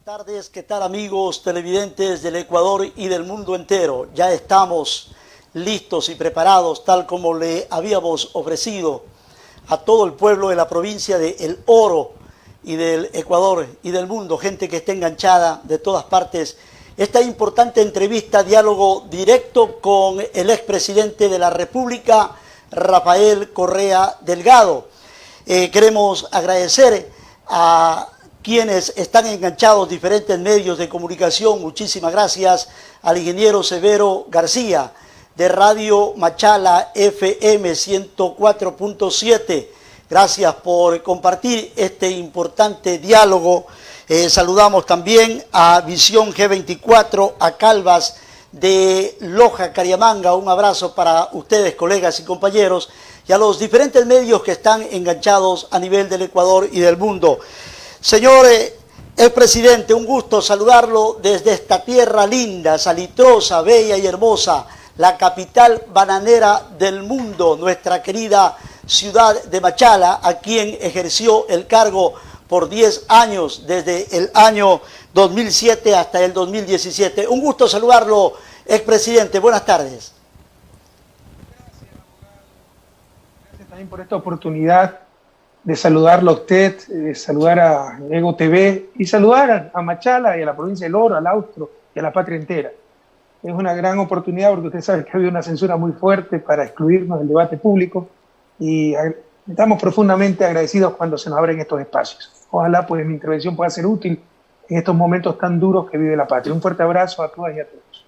Buenas tardes, ¿qué tal amigos televidentes del Ecuador y del mundo entero? Ya estamos listos y preparados, tal como le habíamos ofrecido a todo el pueblo de la provincia de El Oro y del Ecuador y del mundo, gente que esté enganchada de todas partes, esta importante entrevista, diálogo directo con el expresidente de la República, Rafael Correa Delgado. Queremos agradecer a quienes están enganchados, diferentes medios de comunicación. Muchísimas gracias al ingeniero Severo García de Radio Machala FM 104.7. Gracias por compartir este importante diálogo. Saludamos también a Visión G24, a Calvas de Loja, Cariamanga. Un abrazo para ustedes, colegas y compañeros, y a los diferentes medios que están enganchados a nivel del Ecuador y del mundo. Señor el presidente, un gusto saludarlo desde esta tierra linda, salitrosa, bella y hermosa, la capital bananera del mundo, nuestra querida ciudad de Machala, a quien ejerció el cargo por 10 años, desde el año 2007 hasta el 2017. Un gusto saludarlo, expresidente. Buenas tardes. Gracias también por esta oportunidad de saludarlo a usted, de saludar a Ego TV y saludar a Machala y a la provincia del Oro, al Austro y a la patria entera. Es una gran oportunidad porque usted sabe que ha habido una censura muy fuerte para excluirnos del debate público y estamos profundamente agradecidos cuando se nos abren estos espacios. Ojalá pues mi intervención pueda ser útil en estos momentos tan duros que vive la patria. Un fuerte abrazo a todas y a todos.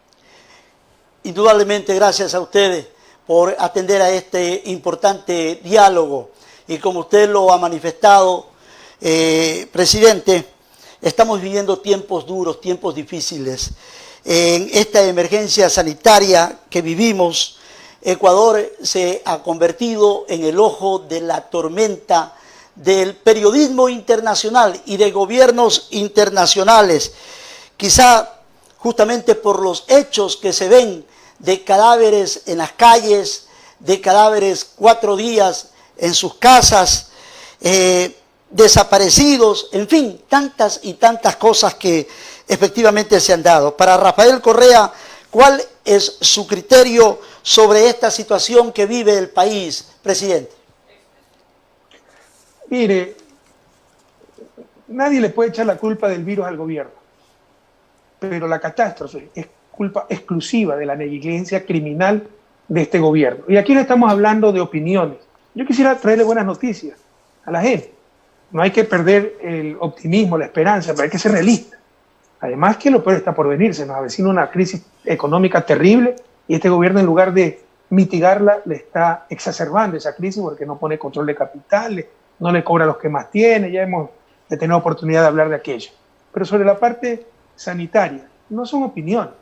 Indudablemente gracias a ustedes por atender a este importante diálogo. Y como usted lo ha manifestado, presidente, estamos viviendo tiempos duros, tiempos difíciles. En esta emergencia sanitaria que vivimos, Ecuador se ha convertido en el ojo de la tormenta del periodismo internacional y de gobiernos internacionales. Quizá justamente por los hechos que se ven de cadáveres en las calles, de cadáveres 4 días en sus casas, desaparecidos, en fin, tantas y tantas cosas que efectivamente se han dado. Para Rafael Correa, ¿cuál es su criterio sobre esta situación que vive el país, presidente? Mire, nadie le puede echar la culpa del virus al gobierno, pero la catástrofe es culpa exclusiva de la negligencia criminal de este gobierno. Y aquí no estamos hablando de opiniones. Yo quisiera traerle buenas noticias a la gente. No hay que perder el optimismo, la esperanza, pero hay que ser realista. Además que lo peor está por venir, se nos avecina una crisis económica terrible y este gobierno, en lugar de mitigarla, le está exacerbando esa crisis porque no pone control de capitales, no le cobra a los que más tiene. Ya hemos tenido oportunidad de hablar de aquello. Pero sobre la parte sanitaria, no son opiniones.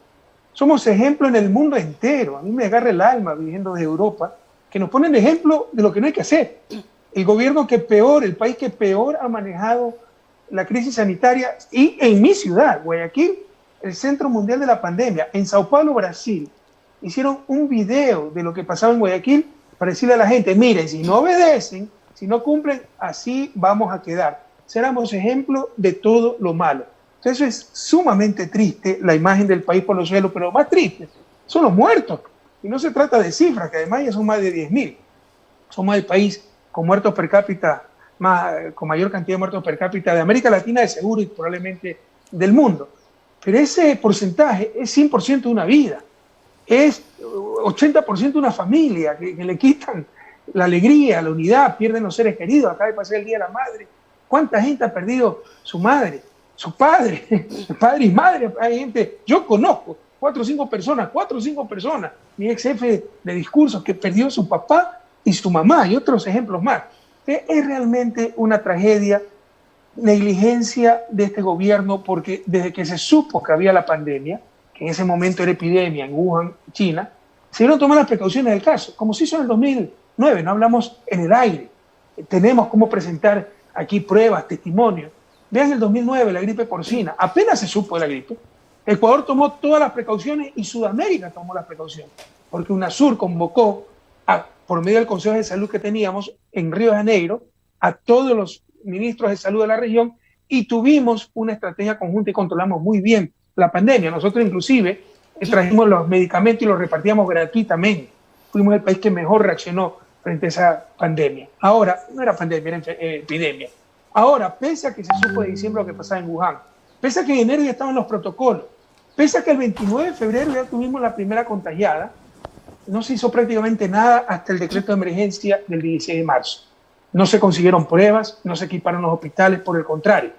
Somos ejemplo en el mundo entero. A mí me agarra el alma viviendo desde Europa, que nos ponen de ejemplo de lo que no hay que hacer. El gobierno que peor, el país que peor ha manejado la crisis sanitaria, y en mi ciudad, Guayaquil, el centro mundial de la pandemia, en Sao Paulo, Brasil, hicieron un video de lo que pasaba en Guayaquil para decirle a la gente, miren, si no obedecen, si no cumplen, así vamos a quedar. Seremos ejemplo de todo lo malo. Entonces es sumamente triste la imagen del país por los suelos, pero lo más triste son los muertos. Y no se trata de cifras, que además ya son más de 10.000. Somos el país con muertos per cápita, con mayor cantidad de muertos per cápita de América Latina, de seguro, y probablemente del mundo. Pero ese porcentaje es 100% de una vida, es 80% de una familia que le quitan la alegría, la unidad, pierden los seres queridos. Acaba de pasar el Día de la Madre. ¿Cuánta gente ha perdido su madre, su padre, su padre y madre? Hay gente, yo conozco 4 o 5 personas, mi ex jefe de discursos, que perdió su papá y su mamá, y otros ejemplos más. Es realmente una tragedia, negligencia de este gobierno, porque desde que se supo que había la pandemia, que en ese momento era epidemia en Wuhan, China, se dieron tomar las precauciones del caso, como se hizo en el 2009, no hablamos en el aire. Tenemos cómo presentar aquí pruebas, testimonios. Vean el 2009, la gripe porcina, apenas se supo de la gripe, Ecuador tomó todas las precauciones y Sudamérica tomó las precauciones, porque UNASUR convocó, por medio del Consejo de Salud que teníamos en Río de Janeiro, a todos los ministros de salud de la región y tuvimos una estrategia conjunta y controlamos muy bien la pandemia. Nosotros inclusive trajimos los medicamentos y los repartíamos gratuitamente. Fuimos el país que mejor reaccionó frente a esa pandemia. Ahora, no era pandemia, era epidemia. Ahora, pese a que se supo de diciembre lo que pasaba en Wuhan, pese a que en enero ya estaban los protocolos, pese a que el 29 de febrero ya tuvimos la primera contagiada, no se hizo prácticamente nada hasta el decreto de emergencia del 16 de marzo. No se consiguieron pruebas, no se equiparon los hospitales, por el contrario.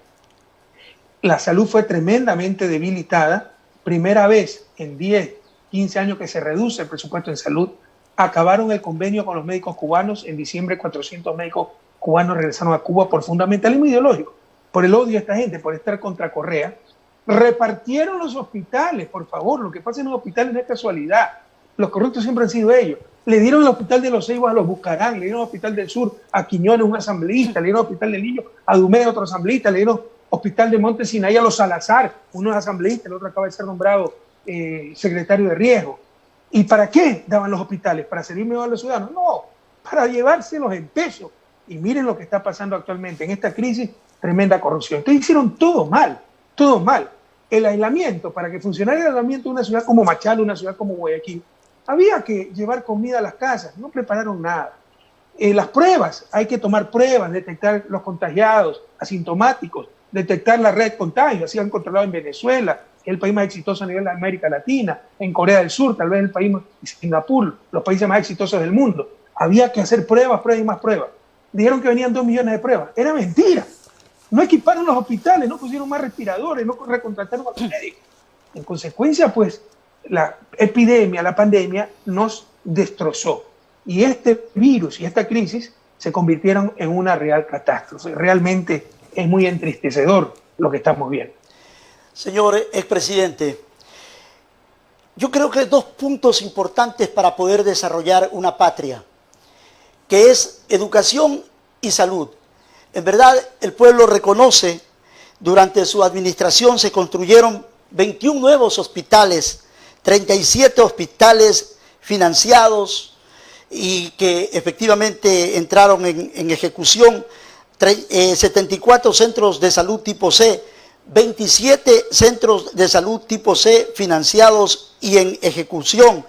La salud fue tremendamente debilitada. Primera vez en 10, 15 años que se reduce el presupuesto en salud. Acabaron el convenio con los médicos cubanos. En diciembre 400 médicos cubanos regresaron a Cuba por fundamentalismo ideológico, por el odio a esta gente, por estar contra Correa. Repartieron los hospitales, por favor. Lo que pasa en los hospitales no es casualidad. Los corruptos siempre han sido ellos. Le dieron el hospital de los Ceibos a los Bucarán, le dieron el hospital del Sur a Quiñones, un asambleísta, le dieron el hospital del Niño a Dumé, otro asambleísta, le dieron hospital de Monte Sinaí a los Salazar, uno es asambleísta, el otro acaba de ser nombrado secretario de riesgo. ¿Y para qué daban los hospitales? ¿Para servir mejor a los ciudadanos? No, para llevárselos en peso. Y miren lo que está pasando actualmente en esta crisis, tremenda corrupción. Entonces hicieron todo mal, todo mal. El aislamiento, para que funcionara el aislamiento de una ciudad como Machala, una ciudad como Guayaquil, había que llevar comida a las casas, no prepararon nada. Las pruebas, hay que tomar pruebas, detectar los contagiados, asintomáticos, detectar la red de contagio, así han controlado en Venezuela, que es el país más exitoso a nivel de América Latina, en Corea del Sur, tal vez el país, Singapur, los países más exitosos del mundo. Había que hacer pruebas, pruebas y más pruebas. Dijeron que venían 2 millones de pruebas. Era mentira. No equiparon los hospitales, no pusieron más respiradores, no recontrataron a los médicos. En consecuencia, pues, la epidemia, la pandemia, nos destrozó. Y este virus y esta crisis se convirtieron en una real catástrofe. Realmente es muy entristecedor lo que estamos viendo. Señor expresidente, yo creo que hay 2 puntos importantes para poder desarrollar una patria, que es educación y salud. En verdad, el pueblo reconoce, durante su administración se construyeron 21 nuevos hospitales, 37 hospitales financiados y que efectivamente entraron en ejecución, 74 centros de salud tipo C, 27 centros de salud tipo C financiados y en ejecución.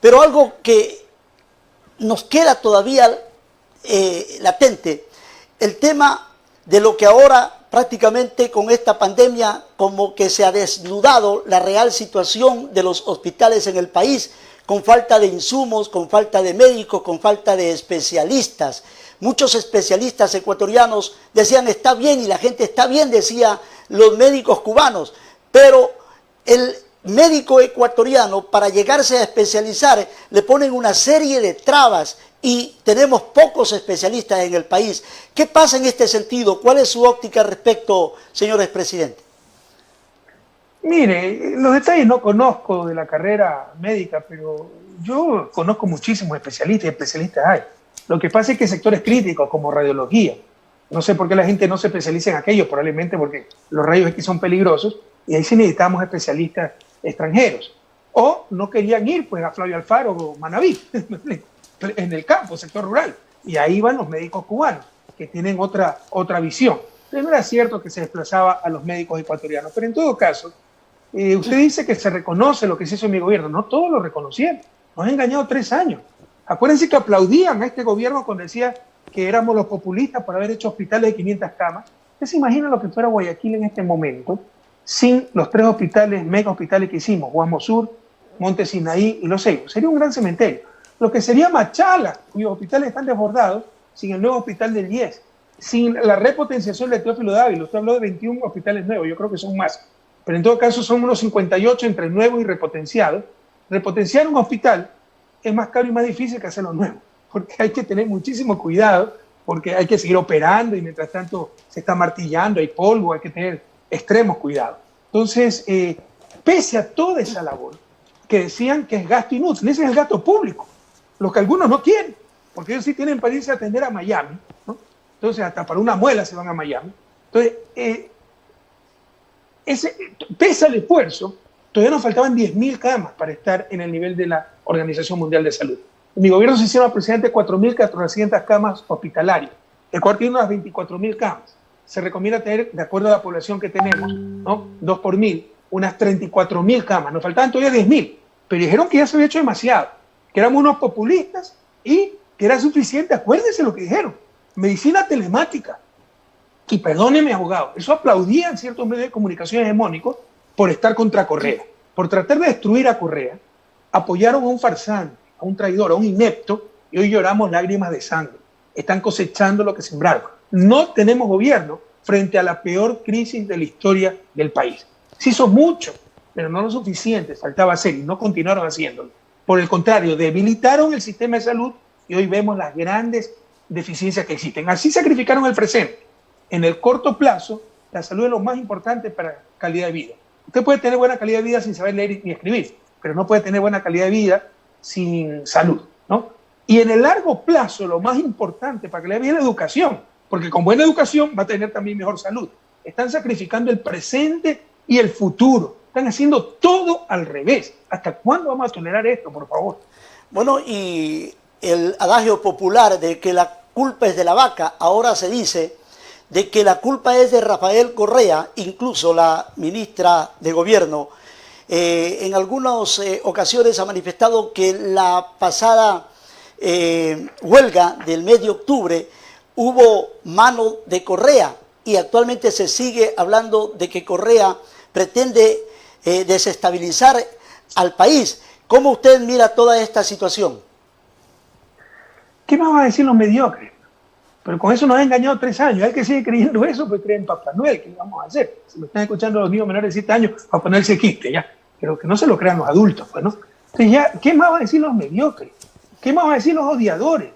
Pero algo que nos queda todavía latente, el tema de lo que ahora prácticamente con esta pandemia como que se ha desnudado la real situación de los hospitales en el país, con falta de insumos, con falta de médicos, con falta de especialistas. Muchos especialistas ecuatorianos decían está bien y la gente está bien, decía los médicos cubanos, pero el médico ecuatoriano para llegarse a especializar le ponen una serie de trabas y tenemos pocos especialistas en el país. ¿Qué pasa en este sentido? ¿Cuál es su óptica al respecto, señor expresidente? Mire, los detalles no conozco de la carrera médica, pero yo conozco muchísimos especialistas y especialistas hay. Lo que pasa es que sectores críticos como radiología, no sé por qué la gente no se especializa en aquellos, probablemente porque los rayos X son peligrosos y ahí sí necesitamos especialistas extranjeros. O no querían ir pues a Flavio Alfaro o Manaví, en el campo, sector rural. Y ahí van los médicos cubanos, que tienen otra visión. Entonces no era cierto que se desplazaba a los médicos ecuatorianos, pero en todo caso, usted dice que se reconoce lo que se hizo en mi gobierno. No todos lo reconocieron. Nos han engañado 3 años. Acuérdense que aplaudían a este gobierno cuando decía que éramos los populistas por haber hecho hospitales de 500 camas. ¿Usted se imagina lo que fuera Guayaquil en este momento sin los 3 hospitales, mega hospitales que hicimos, Guamo Sur, Monte Sinaí y Los Ceibos? Sería un gran cementerio. Lo que sería Machala, cuyos hospitales están desbordados, sin el nuevo hospital del IES, sin la repotenciación de Teófilo Dávila. Usted habló de 21 hospitales nuevos, yo creo que son más. Pero en todo caso son unos 58 entre nuevos y repotenciados. Repotenciar un hospital es más caro y más difícil que hacerlo nuevo, porque hay que tener muchísimo cuidado, porque hay que seguir operando y mientras tanto se está martillando, hay polvo, hay que tener extremos cuidados. Entonces, pese a toda esa labor, que decían que es gasto inútil, ese es el gasto público, lo que algunos no quieren, porque ellos sí tienen para irse a atender a Miami, ¿no? Entonces hasta para una muela se van a Miami. Entonces, pese al esfuerzo, todavía nos faltaban 10.000 camas para estar en el nivel de la Organización Mundial de Salud. En mi gobierno se hicieron aproximadamente 4.400 camas hospitalarias. Ecuador tiene unas 24.000 camas. se recomienda tener, de acuerdo a la población que tenemos, ¿no? 2 por 1000, unas 34.000 camas. Nos faltaban todavía 10.000, pero dijeron que ya se había hecho demasiado, que éramos unos populistas y que era suficiente. Acuérdense lo que dijeron: medicina telemática. Y perdónenme, abogado, eso aplaudían ciertos medios de comunicación hegemónicos por estar contra Correa, por tratar de destruir a Correa. Apoyaron a un farsante, a un traidor, a un inepto, y hoy lloramos lágrimas de sangre. Están cosechando lo que sembraron. No tenemos gobierno frente a la peor crisis de la historia del país. Se hizo mucho, pero no lo suficiente, faltaba hacer, y no continuaron haciéndolo. Por el contrario, debilitaron el sistema de salud y hoy vemos las grandes deficiencias que existen. Así sacrificaron el presente. En el corto plazo, la salud es lo más importante para calidad de vida. Usted puede tener buena calidad de vida sin saber leer ni escribir, pero no puede tener buena calidad de vida sin salud, ¿no? Y en el largo plazo, lo más importante para calidad de vida es la educación, porque con buena educación va a tener también mejor salud. Están sacrificando el presente y el futuro. Están haciendo todo al revés. ¿Hasta cuándo vamos a tolerar esto, por favor? Bueno, y el adagio popular de que la culpa es de la vaca, ahora se dice de que la culpa es de Rafael Correa. Incluso la ministra de Gobierno en algunas ocasiones ha manifestado que la pasada huelga del mes de octubre hubo mano de Correa, y actualmente se sigue hablando de que Correa pretende desestabilizar al país. ¿Cómo usted mira toda esta situación? ¿Qué más van a decir los mediocres? Pero con eso nos ha engañado 3 años. Hay que sigue creyendo eso, pues creen en Papá Noel. ¿Qué vamos a hacer? Si me están escuchando los niños menores de 7 años, para ponerse quiste, ya. Pero que no se lo crean los adultos, pues, ¿no? Entonces ya, ¿qué más van a decir los mediocres? ¿Qué más van a decir los odiadores?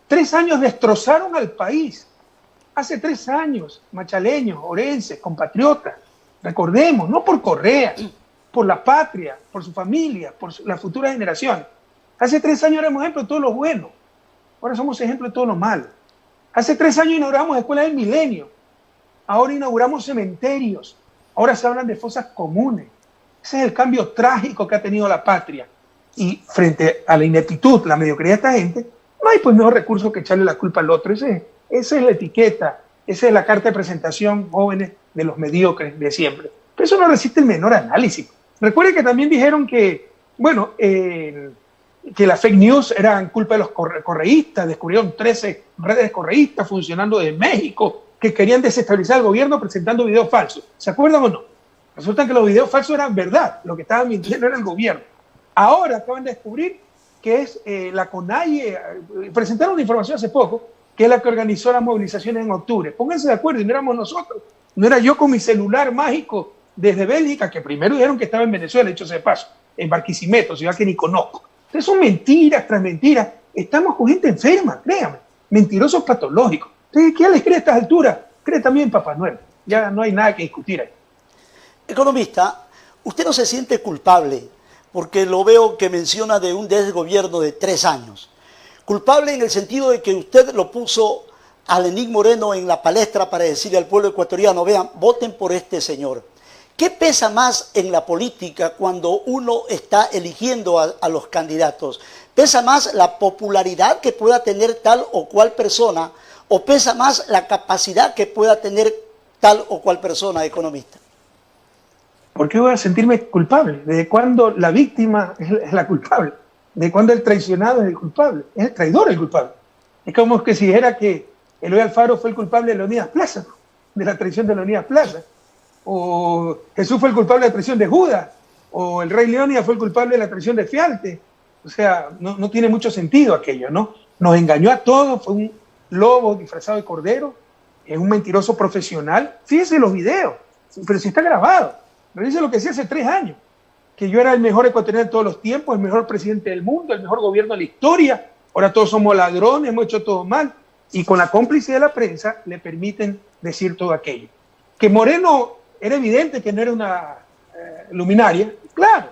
3 años destrozaron al país. Hace 3 años, machaleños, orenses, compatriotas, recordemos, no por Correa, por la patria, por su familia, por las futuras generaciones. Hace 3 años éramos ejemplo de todo lo bueno. Ahora somos ejemplo de todo lo malo. Hace 3 años inauguramos escuelas del milenio. Ahora inauguramos cementerios. Ahora se hablan de fosas comunes. Ese es el cambio trágico que ha tenido la patria. Y frente a la ineptitud, la mediocridad de esta gente, no hay pues mejor recurso que echarle la culpa al otro. Esa es la etiqueta, esa es la carta de presentación, jóvenes, de los mediocres de siempre. Pero eso no resiste el menor análisis. Recuerden que también dijeron que, bueno, que las fake news eran culpa de los correístas. Descubrieron 13 redes correístas funcionando desde México que querían desestabilizar el gobierno presentando videos falsos. ¿Se acuerdan o no? Resulta que los videos falsos eran verdad. Lo que estaban mintiendo era el gobierno. Ahora acaban de descubrir que es la CONAIE. Presentaron una información hace poco, que es la que organizó las movilizaciones en octubre. Pónganse de acuerdo, y no éramos nosotros. No era yo con mi celular mágico desde Bélgica, que primero dijeron que estaba en Venezuela, hecho ese paso, en Barquisimeto, ciudad que ni conozco. Entonces son mentiras tras mentiras. Estamos con gente enferma, créanme. Mentirosos patológicos. Entonces, ¿quién les cree a estas alturas? Cree también Papá Noel. Ya no hay nada que discutir ahí. Economista, usted no se siente culpable, porque lo veo que menciona de un desgobierno de 3 años. Culpable en el sentido de que usted lo puso a Lenín Moreno en la palestra para decirle al pueblo ecuatoriano: vean, voten por este señor. ¿Qué pesa más en la política cuando uno está eligiendo a los candidatos? ¿Pesa más la popularidad que pueda tener tal o cual persona, o pesa más la capacidad que pueda tener tal o cual persona, economista? ¿Por qué voy a sentirme culpable? ¿Desde cuándo la víctima es la culpable? ¿De cuándo el traicionado es el culpable? Es el traidor el culpable. Es como que si dijera que Eloy Alfaro fue el culpable de Leonidas Plaza, de la traición de Leonidas Plaza, o Jesús fue el culpable de la traición de Judas, o el rey Leónidas fue el culpable de la traición de Fialte. O sea, no tiene mucho sentido aquello, ¿no? Nos engañó a todos, fue un lobo disfrazado de cordero, es un mentiroso profesional. Fíjense los videos, pero si está grabado. Revise lo que decía hace 3 años, que yo era el mejor ecuatoriano de todos los tiempos, el mejor presidente del mundo, el mejor gobierno de la historia. Ahora todos somos ladrones, hemos hecho todo mal. Y con la complicidad de la prensa le permiten decir todo aquello. Que Moreno era evidente que no era una luminaria, claro,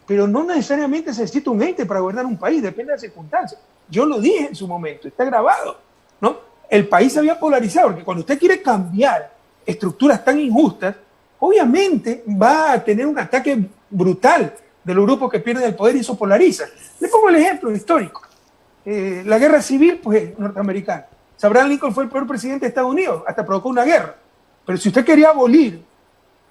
pero no necesariamente se necesita un ente para gobernar un país, depende de las circunstancias. Yo lo dije en su momento, está grabado, ¿no? El país se había polarizado, porque cuando usted quiere cambiar estructuras tan injustas, obviamente va a tener un ataque brutal de los grupos que pierden el poder y eso polariza. Le pongo el ejemplo histórico. La guerra civil, pues, norteamericana. Abraham Lincoln fue el peor presidente de Estados Unidos, hasta provocó una guerra. Pero si usted quería abolir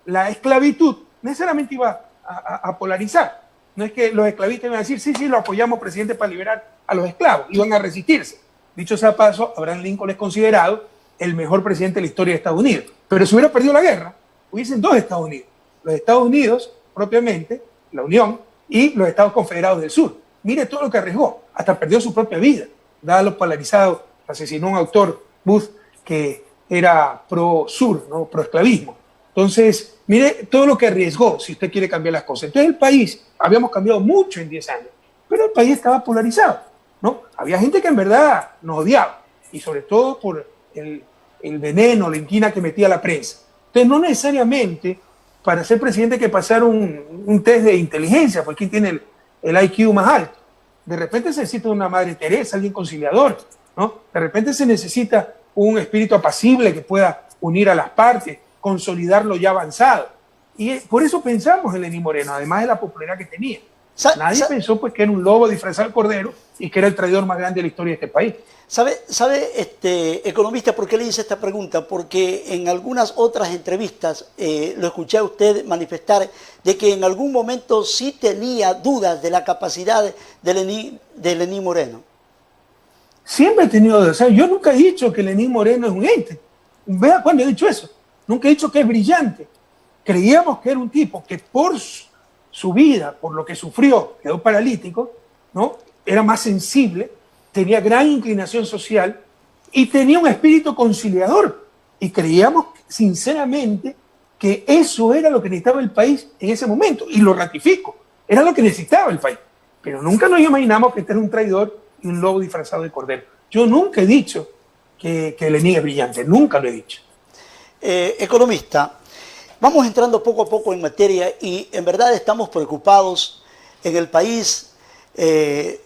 la esclavitud, necesariamente iba a polarizar. No es que los esclavistas iban a decir, sí, lo apoyamos, presidente, para liberar a los esclavos. Iban a resistirse. Dicho sea paso, Abraham Lincoln es considerado el mejor presidente de la historia de Estados Unidos. Pero si hubiera perdido la guerra, hubiesen dos Estados Unidos. Los Estados Unidos, propiamente, la Unión, y los Estados Confederados del Sur. Mire todo lo que arriesgó. Hasta perdió su propia vida. Dada lo polarizado, asesinó a un autor, Booth, que era pro-sur, ¿no? Pro-esclavismo. Entonces, mire todo lo que arriesgó si usted quiere cambiar las cosas. Entonces el país, habíamos cambiado mucho en 10 años, pero el país estaba polarizado, ¿no? Había gente que en verdad nos odiaba, y sobre todo por el veneno, la inquina que metía la prensa. Entonces no necesariamente para ser presidente hay que pasar un test de inteligencia, porque quien tiene el IQ más alto. De repente se necesita una madre Teresa, alguien conciliador, ¿no? De repente se necesita un espíritu apacible que pueda unir a las partes, consolidar lo ya avanzado. Y por eso pensamos en Lenín Moreno, además de la popularidad que tenía. Nadie pensó pues que era un lobo disfrazado de cordero y que era el traidor más grande de la historia de este país. ¿Sabe, economista, por qué le hice esta pregunta? Porque en algunas otras entrevistas lo escuché a usted manifestar de que en algún momento sí tenía dudas de la capacidad de Lenín Moreno. Siempre he tenido dudas. O sea, yo nunca he dicho que Lenín Moreno es un ente. Vea cuándo he dicho eso. Nunca he dicho que es brillante. Creíamos que era un tipo que por su vida, por lo que sufrió, quedó paralítico, ¿no? Era más sensible, tenía gran inclinación social y tenía un espíritu conciliador. Y creíamos sinceramente que eso era lo que necesitaba el país en ese momento. Y lo ratifico, era lo que necesitaba el país. Pero nunca nos imaginamos que este era un traidor y un lobo disfrazado de cordero. Yo nunca he dicho que Lenín es brillante, nunca lo he dicho. Economista, vamos entrando poco a poco en materia y en verdad estamos preocupados en el país. El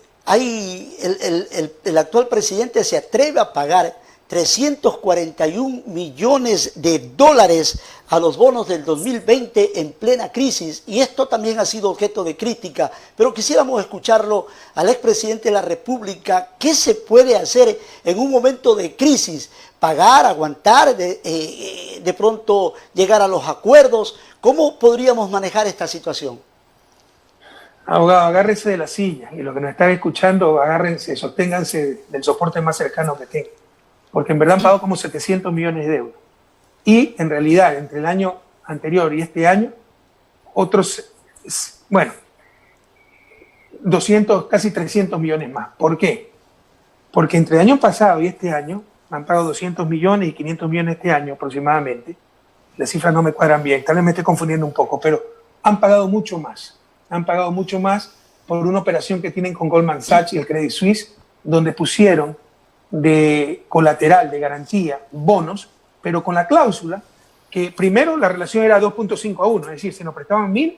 actual presidente se atreve a pagar 341 millones de dólares a los bonos del 2020 en plena crisis, y esto también ha sido objeto de crítica, pero quisiéramos escucharlo al expresidente de la República. ¿Qué se puede hacer en un momento de crisis? ¿Pagar, aguantar, de pronto llegar a los acuerdos? ¿Cómo podríamos manejar esta situación? Abogado, agárrese de la silla, y los que nos están escuchando, agárrense, sosténganse del soporte más cercano que tengan, porque en verdad han pagado como 700 millones de euros. Y en realidad, entre el año anterior y este año, otros, 200, casi 300 millones más. ¿Por qué? Porque entre el año pasado y este año, han pagado 200 millones y 500 millones este año aproximadamente. Las cifras no me cuadran bien, tal vez me esté confundiendo un poco, pero han pagado mucho más. Han pagado mucho más por una operación que tienen con Goldman Sachs y el Credit Suisse, donde pusieron de colateral, de garantía, bonos, pero con la cláusula que primero la relación era 2.5 a 1, es decir, si nos prestaban 1.000,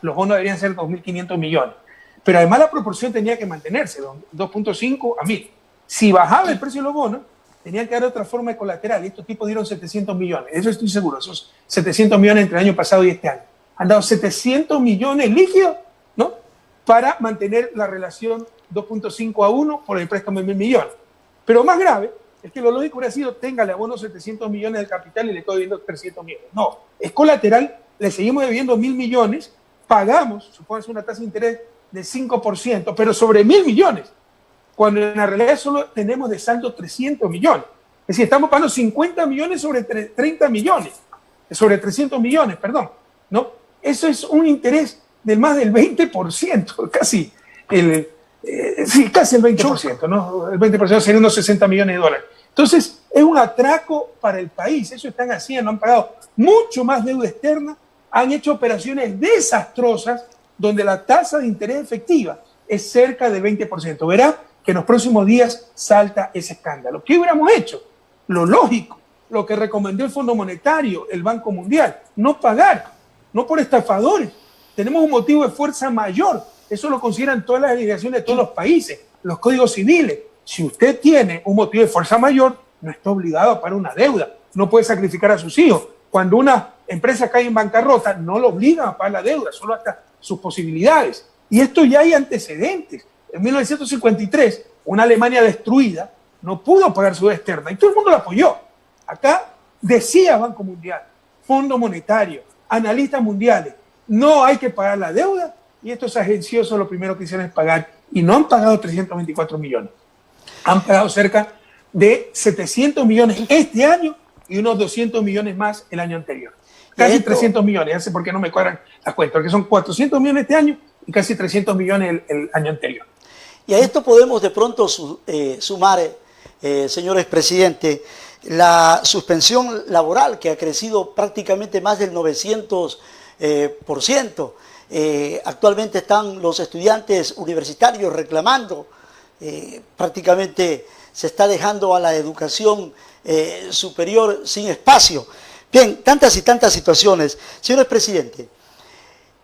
los bonos deberían ser 2.500 millones. Pero además la proporción tenía que mantenerse, 2.5 a 1.000. Si bajaba el precio de los bonos, tenían que dar otra forma de colateral, y estos tipos dieron 700 millones, eso estoy seguro, esos 700 millones entre el año pasado y este año. Han dado 700 millones líquidos, ¿no?, para mantener la relación 2.5 a 1 por el préstamo de 1.000 millones. Pero más grave es que lo lógico hubiera sido, téngale abono 700 millones del capital y le estoy debiendo 300 millones. No, es colateral, le seguimos debiendo 1.000 millones, pagamos, supóngase una tasa de interés de 5%, pero sobre 1.000 millones, cuando en la realidad solo tenemos de saldo 300 millones. Es decir, estamos pagando 50 millones sobre 30 millones, sobre 300 millones, perdón, ¿no? Eso es un interés del más del 20%, casi casi el 20%, ¿no? El 20% sería unos 60 millones de dólares. Entonces, es un atraco para el país. Eso están haciendo, han pagado mucho más deuda externa, han hecho operaciones desastrosas donde la tasa de interés efectiva es cerca del 20%. Verá que en los próximos días salta ese escándalo. ¿Qué hubiéramos hecho? Lo lógico, lo que recomendó el Fondo Monetario, el Banco Mundial, no pagar, no por estafadores. Tenemos un motivo de fuerza mayor. Eso lo consideran todas las legislaciones de todos los países, los códigos civiles. Si usted tiene un motivo de fuerza mayor, no está obligado a pagar una deuda, no puede sacrificar a sus hijos. Cuando una empresa cae en bancarrota, no lo obligan a pagar la deuda, solo hasta sus posibilidades. Y esto ya hay antecedentes. En 1953, una Alemania destruida no pudo pagar su deuda externa y todo el mundo la apoyó. Acá Decía Banco Mundial, Fondo Monetario, analistas mundiales, no hay que pagar la deuda, y estos agenciosos lo primero que hicieron es pagar, y no han pagado 324 millones, han pagado cerca de 700 millones este año y unos 200 millones más el año anterior. Casi 300 millones, ya sé por qué no me cuadran las cuentas, porque son 400 millones este año y casi 300 millones el año anterior. Y a esto podemos de pronto sumar, señor expresidente, la suspensión laboral que ha crecido prácticamente más del 900%. Actualmente están los estudiantes universitarios reclamando, prácticamente se está dejando a la educación superior sin espacio. Bien, tantas y tantas situaciones. Señor presidente,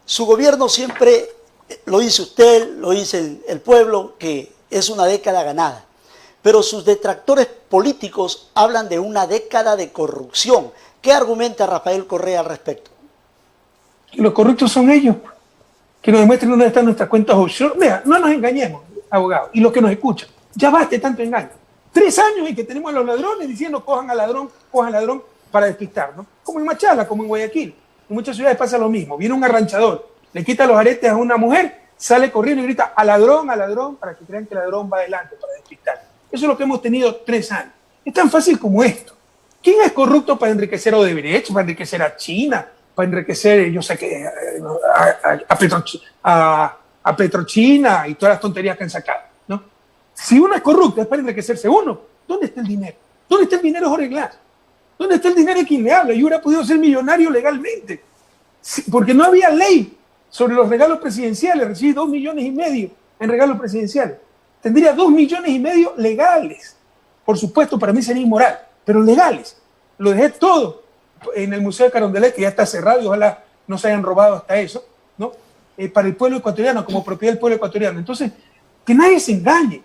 su gobierno siempre, lo dice usted, lo dice el pueblo, que es una década ganada. Pero sus detractores políticos hablan de una década de corrupción. ¿Qué argumenta Rafael Correa al respecto? Los corruptos son ellos. Que nos demuestren dónde están nuestras cuentas offshore. Mira, no nos engañemos, abogados, y los que nos escuchan. Ya baste tanto engaño. 3 años en que tenemos a los ladrones diciendo cojan al ladrón para despistarnos. Como en Machala, como en Guayaquil. En muchas ciudades pasa lo mismo. Viene un arranchador, le quita los aretes a una mujer, sale corriendo y grita al ladrón, para que crean que el ladrón va adelante, para despistar. Eso es lo que hemos tenido 3 años. Es tan fácil como esto. ¿Quién es corrupto para enriquecer a Odebrecht, para enriquecer a China, para enriquecer, yo sé qué, a Petrochina y todas las tonterías que han sacado, ¿no? Si uno es corrupto es para enriquecerse uno. ¿Dónde está el dinero? ¿Dónde está el dinero, Jorge Glass? ¿Dónde está el dinero de quien le habla? Yo hubiera podido ser millonario legalmente, porque no había ley sobre los regalos presidenciales. Recibí 2,5 millones en regalos presidenciales. Tendría 2,5 millones legales. Por supuesto, para mí sería inmoral, pero legales. Lo dejé todo en el Museo de Carondelet, que ya está cerrado y ojalá no se hayan robado hasta eso, ¿no? Para el pueblo ecuatoriano, como propiedad del pueblo ecuatoriano. Entonces, que nadie se engañe.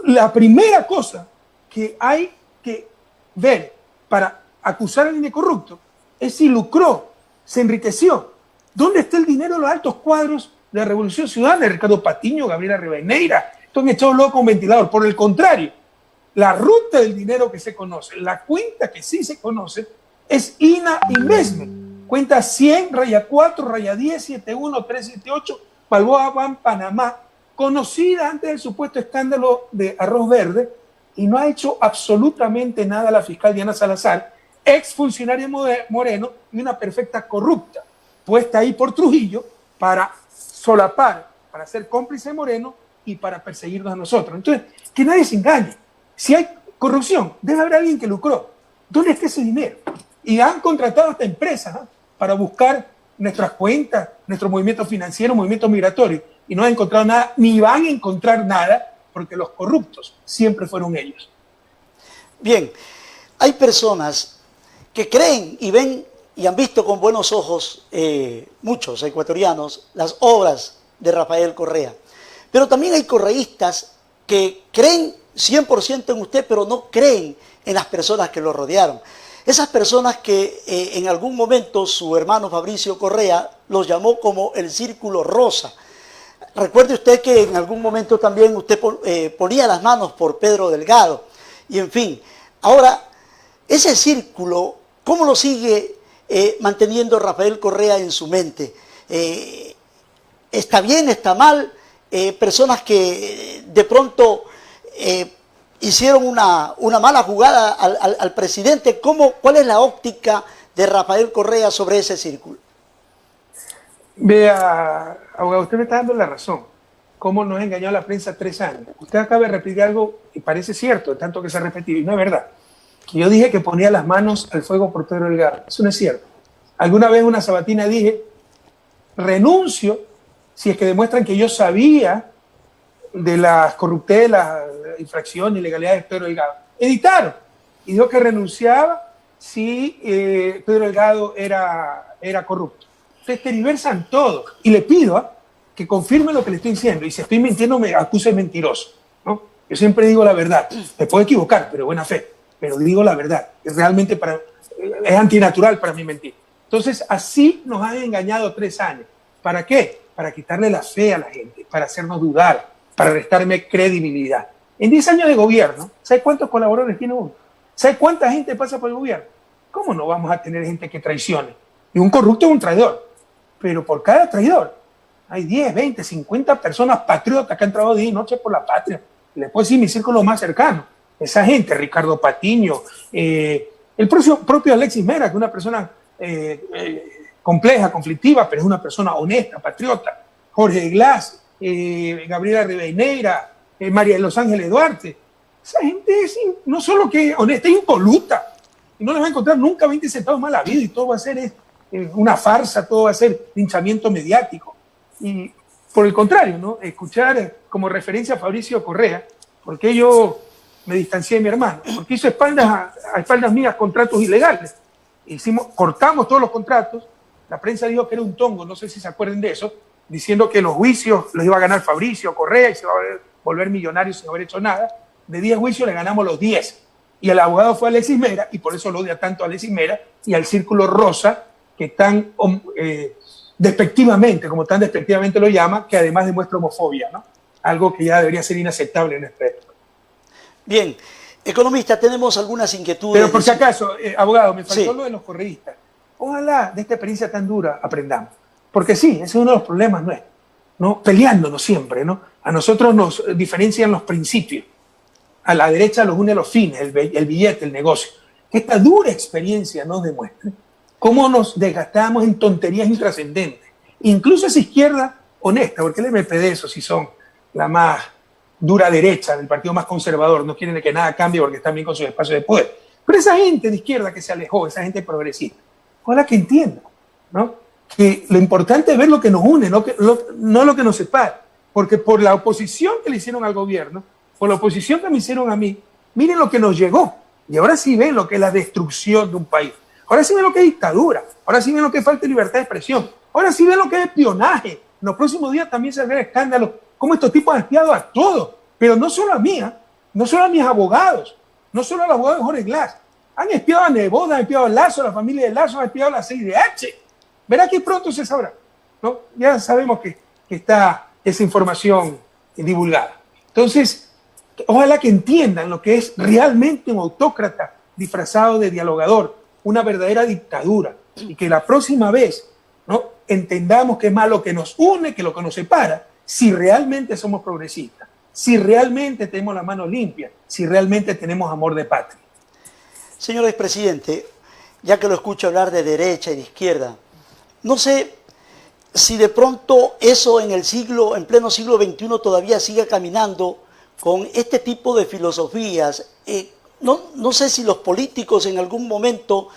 La primera cosa que hay que ver para acusar a alguien de corrupto es si lucró, se enriqueció. ¿Dónde está el dinero de los altos cuadros de la Revolución Ciudadana? Ricardo Patiño, Gabriela Rivadeneira, están echados locos con un ventilador. Por el contrario, la ruta del dinero que se conoce, la cuenta que sí se conoce, es INA Investment. Cuenta 100, raya 4, raya 10, 71, 378, Balboa Ban, Panamá, conocida antes del supuesto escándalo de Arroz Verde, y no ha hecho absolutamente nada la fiscal Diana Salazar, exfuncionaria Moreno y una perfecta corrupta, puesta ahí por Trujillo para solapar, para ser cómplice de Moreno y para perseguirnos a nosotros. Entonces, que nadie se engañe. Si hay corrupción, debe haber alguien que lucró. ¿Dónde está ese dinero? Y han contratado hasta empresas para buscar nuestras cuentas, nuestro movimiento financiero, movimiento migratorio, y no han encontrado nada, ni van a encontrar nada, porque los corruptos siempre fueron ellos. Bien, hay personas que creen y ven y han visto con buenos ojos, muchos ecuatorianos, las obras de Rafael Correa. Pero también hay correístas que creen 100% en usted, pero no creen en las personas que lo rodearon. Esas personas que en algún momento su hermano Fabricio Correa los llamó como el Círculo Rosa. Recuerde usted que en algún momento también usted ponía las manos por Pedro Delgado. Y en fin, ahora, ese círculo, ¿cómo lo sigue manteniendo Rafael Correa en su mente? ¿Está bien, está mal? Personas que de pronto hicieron una mala jugada al presidente. ¿Cuál es la óptica de Rafael Correa sobre ese círculo? Vea, abogado, usted me está dando la razón. ¿Cómo nos ha engañado la prensa 3 años? Usted acaba de repetir algo y parece cierto, tanto que se ha repetido, y no es verdad. Que yo dije que ponía las manos al fuego por Pedro Delgado. Eso no es cierto. Alguna vez en una sabatina dije, renuncio si es que demuestran que yo sabía de las corruptelas, infracciones, ilegalidades de Pedro Delgado. Editaron. Y dijo que renunciaba si Pedro Delgado era corrupto. Ustedes tergiversan todo. Y le pido que confirme lo que le estoy diciendo. Y si estoy mintiendo, me acuse de mentiroso, ¿no? Yo siempre digo la verdad. Me puedo equivocar, pero buena fe. Pero digo la verdad. Es realmente es antinatural para mí mentir. Entonces, así nos han engañado 3 años. ¿Para qué? Para quitarle la fe a la gente, para hacernos dudar, para restarme credibilidad. En 10 años de gobierno, ¿sabe cuántos colaboradores tiene uno? ¿Sabe cuánta gente pasa por el gobierno? ¿Cómo no vamos a tener gente que traicione? Y un corrupto es un traidor, pero por cada traidor hay 10, 20, 50 personas patriotas que han trabajado día y noche por la patria. Les puedo decir mi círculo más cercano. Esa gente, Ricardo Patiño, el propio Alexis Mera, que es una persona compleja, conflictiva, pero es una persona honesta, patriota. Jorge Glass, Gabriela Rivadeneira, María de los Ángeles Duarte. Esa gente es no solo que es honesta, es impoluta. Y no les va a encontrar nunca 20 centavos mal habido y todo va a ser una farsa, todo va a ser linchamiento mediático. Y por el contrario, ¿no? Escuchar como referencia a Fabricio Correa, porque yo me distancié de mi hermano, porque hizo a espaldas mías contratos ilegales. Cortamos todos los contratos, la prensa dijo que era un tongo, no sé si se acuerdan de eso, diciendo que los juicios los iba a ganar Fabricio Correa y se iba a volver millonario sin haber hecho nada. De 10 juicios le ganamos los 10. Y el abogado fue Alexis Mera, y por eso lo odia tanto a Alexis Mera y al Círculo Rosa, que tan despectivamente, como tan despectivamente lo llama, que además demuestra homofobia, ¿no? Algo que ya debería ser inaceptable en este época. Bien, economista, tenemos algunas inquietudes. Pero por si acaso, abogado, me faltó lo de los correístas. Ojalá de esta experiencia tan dura aprendamos. Porque sí, ese es uno de los problemas nuestros, ¿no? Peleándonos siempre, ¿no? A nosotros nos diferencian los principios. A la derecha los une los fines, el billete, el negocio. Que esta dura experiencia nos demuestre cómo nos desgastamos en tonterías intrascendentes. Incluso esa izquierda honesta, porque el MPD, eso sí son la más dura derecha, del partido más conservador, no quieren que nada cambie porque están bien con sus espacios de poder. Pero esa gente de izquierda que se alejó, esa gente progresista, ojalá que entienda, ¿no? Que lo importante es ver lo que nos une, no lo que nos separa. Porque por la oposición que le hicieron al gobierno, por la oposición que me hicieron a mí, miren lo que nos llegó. Y ahora sí ven lo que es la destrucción de un país. Ahora sí ven lo que es dictadura. Ahora sí ven lo que es falta de libertad de expresión. Ahora sí ven lo que es espionaje. En los próximos días también se va a ver escándalos. Cómo estos tipos han espiado a todos. Pero no solo a mí, no solo a mis abogados, no solo al abogado de Jorge Glass. Han espiado a Nebot, han espiado a Lazo, a la familia de Lazo, han espiado a la CIDH. Verá que pronto se sabrá, ¿no? Ya sabemos que está esa información divulgada. Entonces, ojalá que entiendan lo que es realmente un autócrata disfrazado de dialogador, una verdadera dictadura, y que la próxima vez, ¿no?, entendamos que es más lo que nos une que lo que nos separa, si realmente somos progresistas, si realmente tenemos las manos limpias, si realmente tenemos amor de patria. Señor expresidente, ya que lo escucho hablar de derecha y de izquierda, no sé si de pronto eso en pleno siglo XXI todavía sigue caminando con este tipo de filosofías. No sé si los políticos en algún momento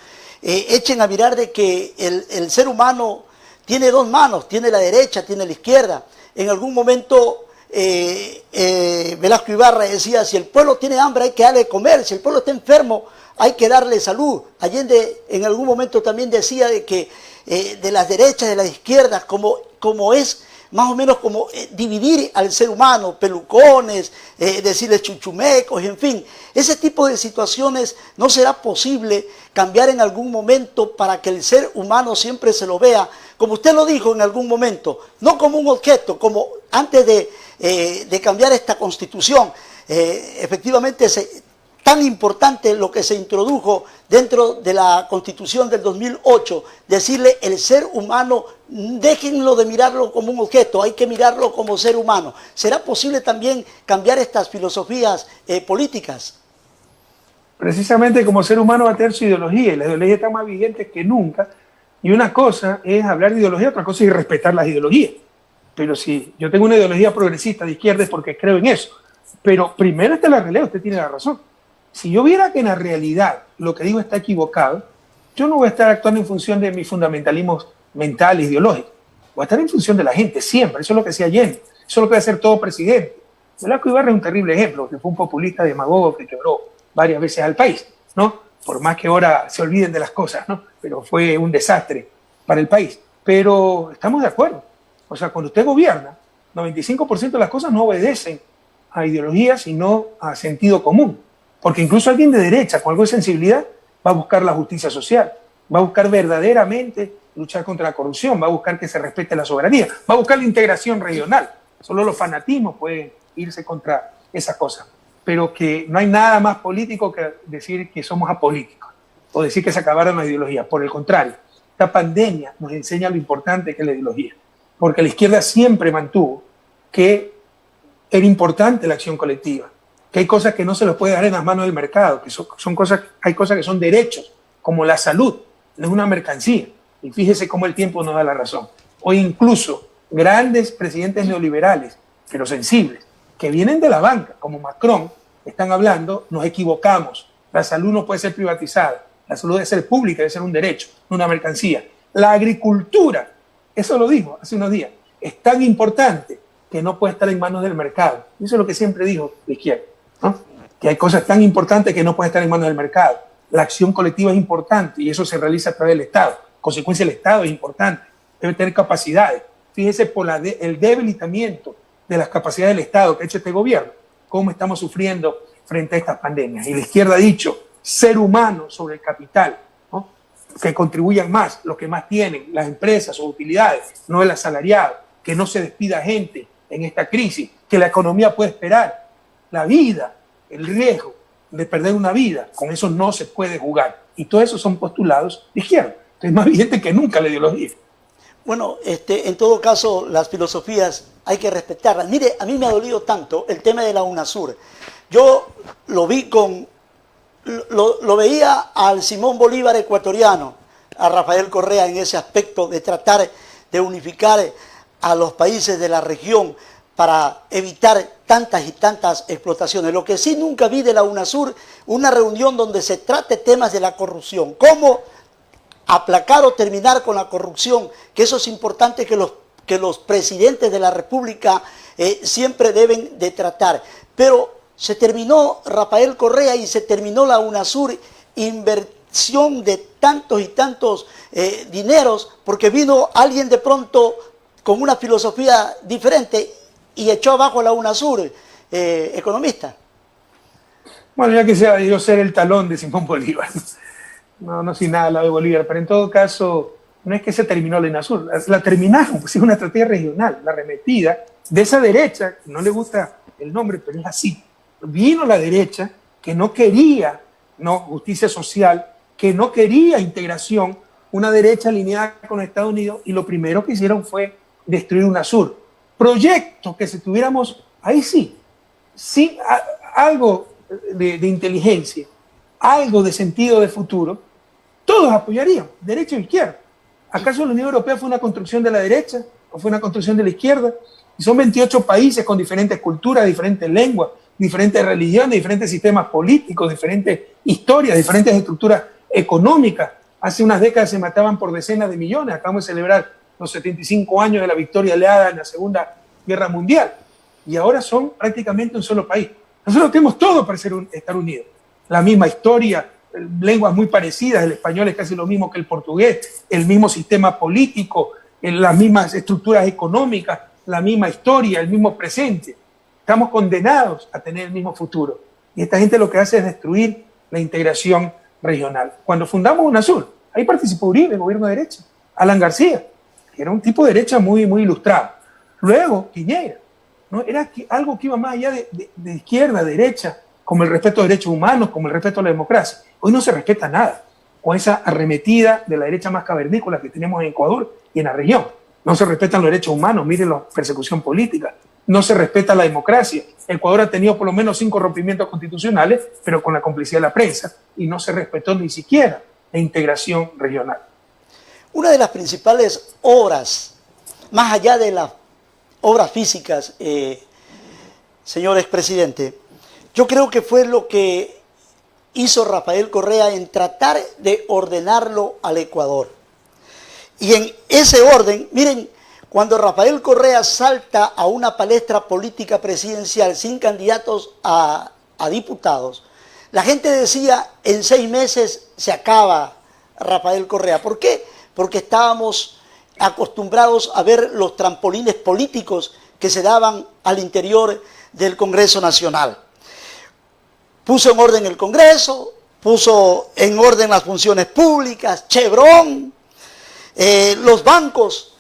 echen a mirar de que el ser humano tiene dos manos, tiene la derecha, tiene la izquierda. En algún momento Velasco Ibarra decía, si el pueblo tiene hambre hay que darle de comer, si el pueblo está enfermo hay que darle salud. Allende en algún momento también decía de que de las derechas, de las izquierdas, como es más o menos como dividir al ser humano, pelucones, decirles chuchumecos, en fin. Ese tipo de situaciones no será posible cambiar en algún momento para que el ser humano siempre se lo vea, como usted lo dijo en algún momento, no como un objeto, como antes de cambiar esta Constitución. Efectivamente, tan importante lo que se introdujo dentro de la Constitución del 2008, decirle el ser humano, déjenlo de mirarlo como un objeto, hay que mirarlo como ser humano. ¿Será posible también cambiar estas filosofías políticas? Precisamente como ser humano va a tener su ideología, y la ideología está más vigente que nunca, y una cosa es hablar de ideología, otra cosa es respetar las ideologías. Pero si yo tengo una ideología progresista de izquierda es porque creo en eso. Pero primero está la realidad, usted tiene la razón. Si yo viera que en la realidad lo que digo está equivocado, yo no voy a estar actuando en función de mis fundamentalismos mentales, ideológicos. Voy a estar en función de la gente, siempre. Eso es lo que decía Allende. Eso es lo que va a hacer todo presidente. Velasco Ibarra es un terrible ejemplo, que fue un populista demagogo que quebró varias veces al país, ¿no? Por más que ahora se olviden de las cosas, ¿no? Pero fue un desastre para el país. Pero estamos de acuerdo. O sea, cuando usted gobierna, 95% de las cosas no obedecen a ideología, sino a sentido común. Porque incluso alguien de derecha, con algo de sensibilidad, va a buscar la justicia social, va a buscar verdaderamente luchar contra la corrupción, va a buscar que se respete la soberanía, va a buscar la integración regional. Solo los fanatismos pueden irse contra esas cosas. Pero que no hay nada más político que decir que somos apolíticos. o decir que se acabaron las ideologías. Por el contrario, esta pandemia nos enseña lo importante que es la ideología, porque la izquierda siempre mantuvo que era importante la acción colectiva, que hay cosas que no se los puede dar en las manos del mercado, que hay cosas que son derechos, como la salud, no es una mercancía. Y fíjese cómo el tiempo nos da la razón. Hoy incluso grandes presidentes neoliberales, pero sensibles, que vienen de la banca, como Macron, están hablando, nos equivocamos, la salud no puede ser privatizada, la salud debe ser pública, debe ser un derecho, no una mercancía. La agricultura, eso lo dijo hace unos días, es tan importante que no puede estar en manos del mercado. Eso es lo que siempre dijo la izquierda, ¿no? Que hay cosas tan importantes que no pueden estar en manos del mercado. La acción colectiva es importante y eso se realiza a través del Estado. En consecuencia, el Estado es importante, debe tener capacidades. Fíjese por el debilitamiento de las capacidades del Estado que ha hecho este gobierno, cómo estamos sufriendo frente a estas pandemias. Y la izquierda ha dicho, ser humano sobre el capital, ¿no? Que contribuyan más los que más tienen, las empresas o utilidades, no el asalariado, que no se despida gente en esta crisis, que la economía puede esperar, la vida, el riesgo de perder una vida, con eso no se puede jugar. Y todo eso son postulados de izquierda. Entonces es más evidente que nunca la ideología. Bueno, en todo caso, las filosofías hay que respetarlas. Mire, a mí me ha dolido tanto el tema de la UNASUR. Yo lo vi lo veía al Simón Bolívar ecuatoriano, a Rafael Correa en ese aspecto de tratar de unificar a los países de la región para evitar tantas y tantas explotaciones. Lo que sí nunca vi de la UNASUR, una reunión donde se trate temas de la corrupción, cómo aplacar o terminar con la corrupción, que eso es importante que los presidentes de la República siempre deben de tratar. Pero se terminó Rafael Correa y se terminó la UNASUR, inversión de tantos y tantos dineros, porque vino alguien de pronto con una filosofía diferente y echó abajo la UNASUR, economista. Bueno, ya que sea yo ser el talón de Simón Bolívar, no sin nada al lado de Bolívar, pero en todo caso, no es que se terminó la UNASUR, la terminaron, pues es una estrategia regional, la arremetida de esa derecha, no le gusta el nombre, pero es así. Vino la derecha que no quería justicia social, que no quería integración, una derecha alineada con Estados Unidos, y lo primero que hicieron fue destruir UNASUR. Proyectos que si tuviéramos, ahí sí, algo de inteligencia, algo de sentido de futuro, todos apoyarían, derecha o izquierda. ¿Acaso la Unión Europea fue una construcción de la derecha o fue una construcción de la izquierda? Y son 28 países con diferentes culturas, diferentes lenguas, diferentes religiones, diferentes sistemas políticos, diferentes historias, diferentes estructuras económicas. Hace unas décadas se mataban por decenas de millones. Acabamos de celebrar los 75 años de la victoria aliada en la Segunda Guerra Mundial. Y ahora son prácticamente un solo país. Nosotros tenemos todo para estar unidos. La misma historia, lenguas muy parecidas, el español es casi lo mismo que el portugués, el mismo sistema político, las mismas estructuras económicas, la misma historia, el mismo presente. Estamos condenados a tener el mismo futuro. Y esta gente lo que hace es destruir la integración regional. Cuando fundamos UNASUR, ahí participó Uribe, el gobierno de derecha, Alan García, que era un tipo de derecha muy ilustrado. Luego, Piñera, ¿no? Era algo que iba más allá de izquierda, derecha, como el respeto a derechos humanos, como el respeto a la democracia. Hoy no se respeta nada, con esa arremetida de la derecha más cavernícola que tenemos en Ecuador y en la región. No se respetan los derechos humanos, miren la persecución política. No se respeta la democracia. Ecuador ha tenido por lo menos 5 rompimientos constitucionales, pero con la complicidad de la prensa, y no se respetó ni siquiera la integración regional. Una de las principales obras, más allá de las obras físicas, señor expresidente, yo creo que fue lo que hizo Rafael Correa en tratar de ordenarlo al Ecuador. Y en ese orden, miren, cuando Rafael Correa salta a una palestra política presidencial sin candidatos a diputados, la gente decía, en 6 meses se acaba Rafael Correa. ¿Por qué? Porque estábamos acostumbrados a ver los trampolines políticos que se daban al interior del Congreso Nacional. Puso en orden el Congreso, puso en orden las funciones públicas, Chevron, los bancos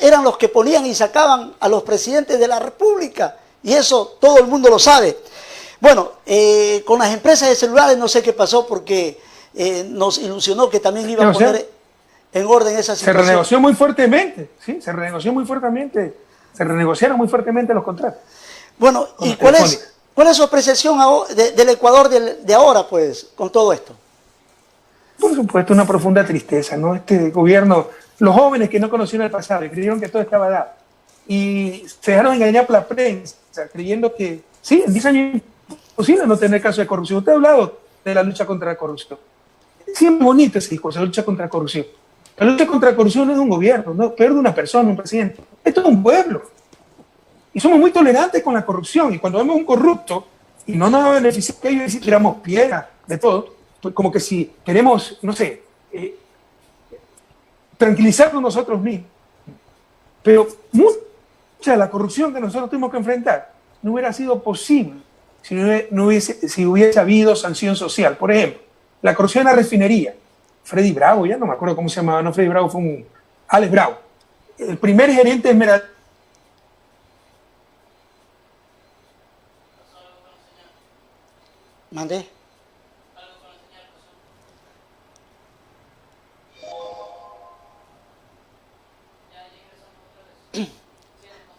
eran los que ponían y sacaban a los presidentes de la República, y eso todo el mundo lo sabe. Bueno, con las empresas de celulares no sé qué pasó, porque nos ilusionó que también iba a poner en orden esa situación. Se renegoció muy fuertemente, ¿sí? Se renegoció muy fuertemente, se renegociaron muy fuertemente los contratos. Bueno, ¿y cuál es su apreciación del Ecuador de ahora, pues, con todo esto? Por supuesto, una profunda tristeza, ¿no? Este gobierno, los jóvenes que no conocieron el pasado y creyeron que todo estaba dado, y se dejaron engañar por la prensa, creyendo que, sí, en 10 años es imposible no tener caso de corrupción. Usted ha hablado de la lucha contra la corrupción. Es siempre bonito ese discurso, la lucha contra la corrupción. La lucha contra la corrupción no es de un gobierno, no, peor de una persona, un presidente. Esto es un pueblo. Y somos muy tolerantes con la corrupción. Y cuando vemos un corrupto y no nos beneficia que ellos y tiramos piedra de todo, pues como que si queremos, no sé, tranquilizarnos nosotros mismos. Pero mucha de la corrupción que nosotros tuvimos que enfrentar no hubiera sido posible si hubiese habido sanción social. Por ejemplo, la corrupción en la refinería. Freddy Bravo, ya no me acuerdo cómo se llamaba, no Freddy Bravo, fue Alex Bravo. El primer gerente de Esmeralda. ¿Mandé?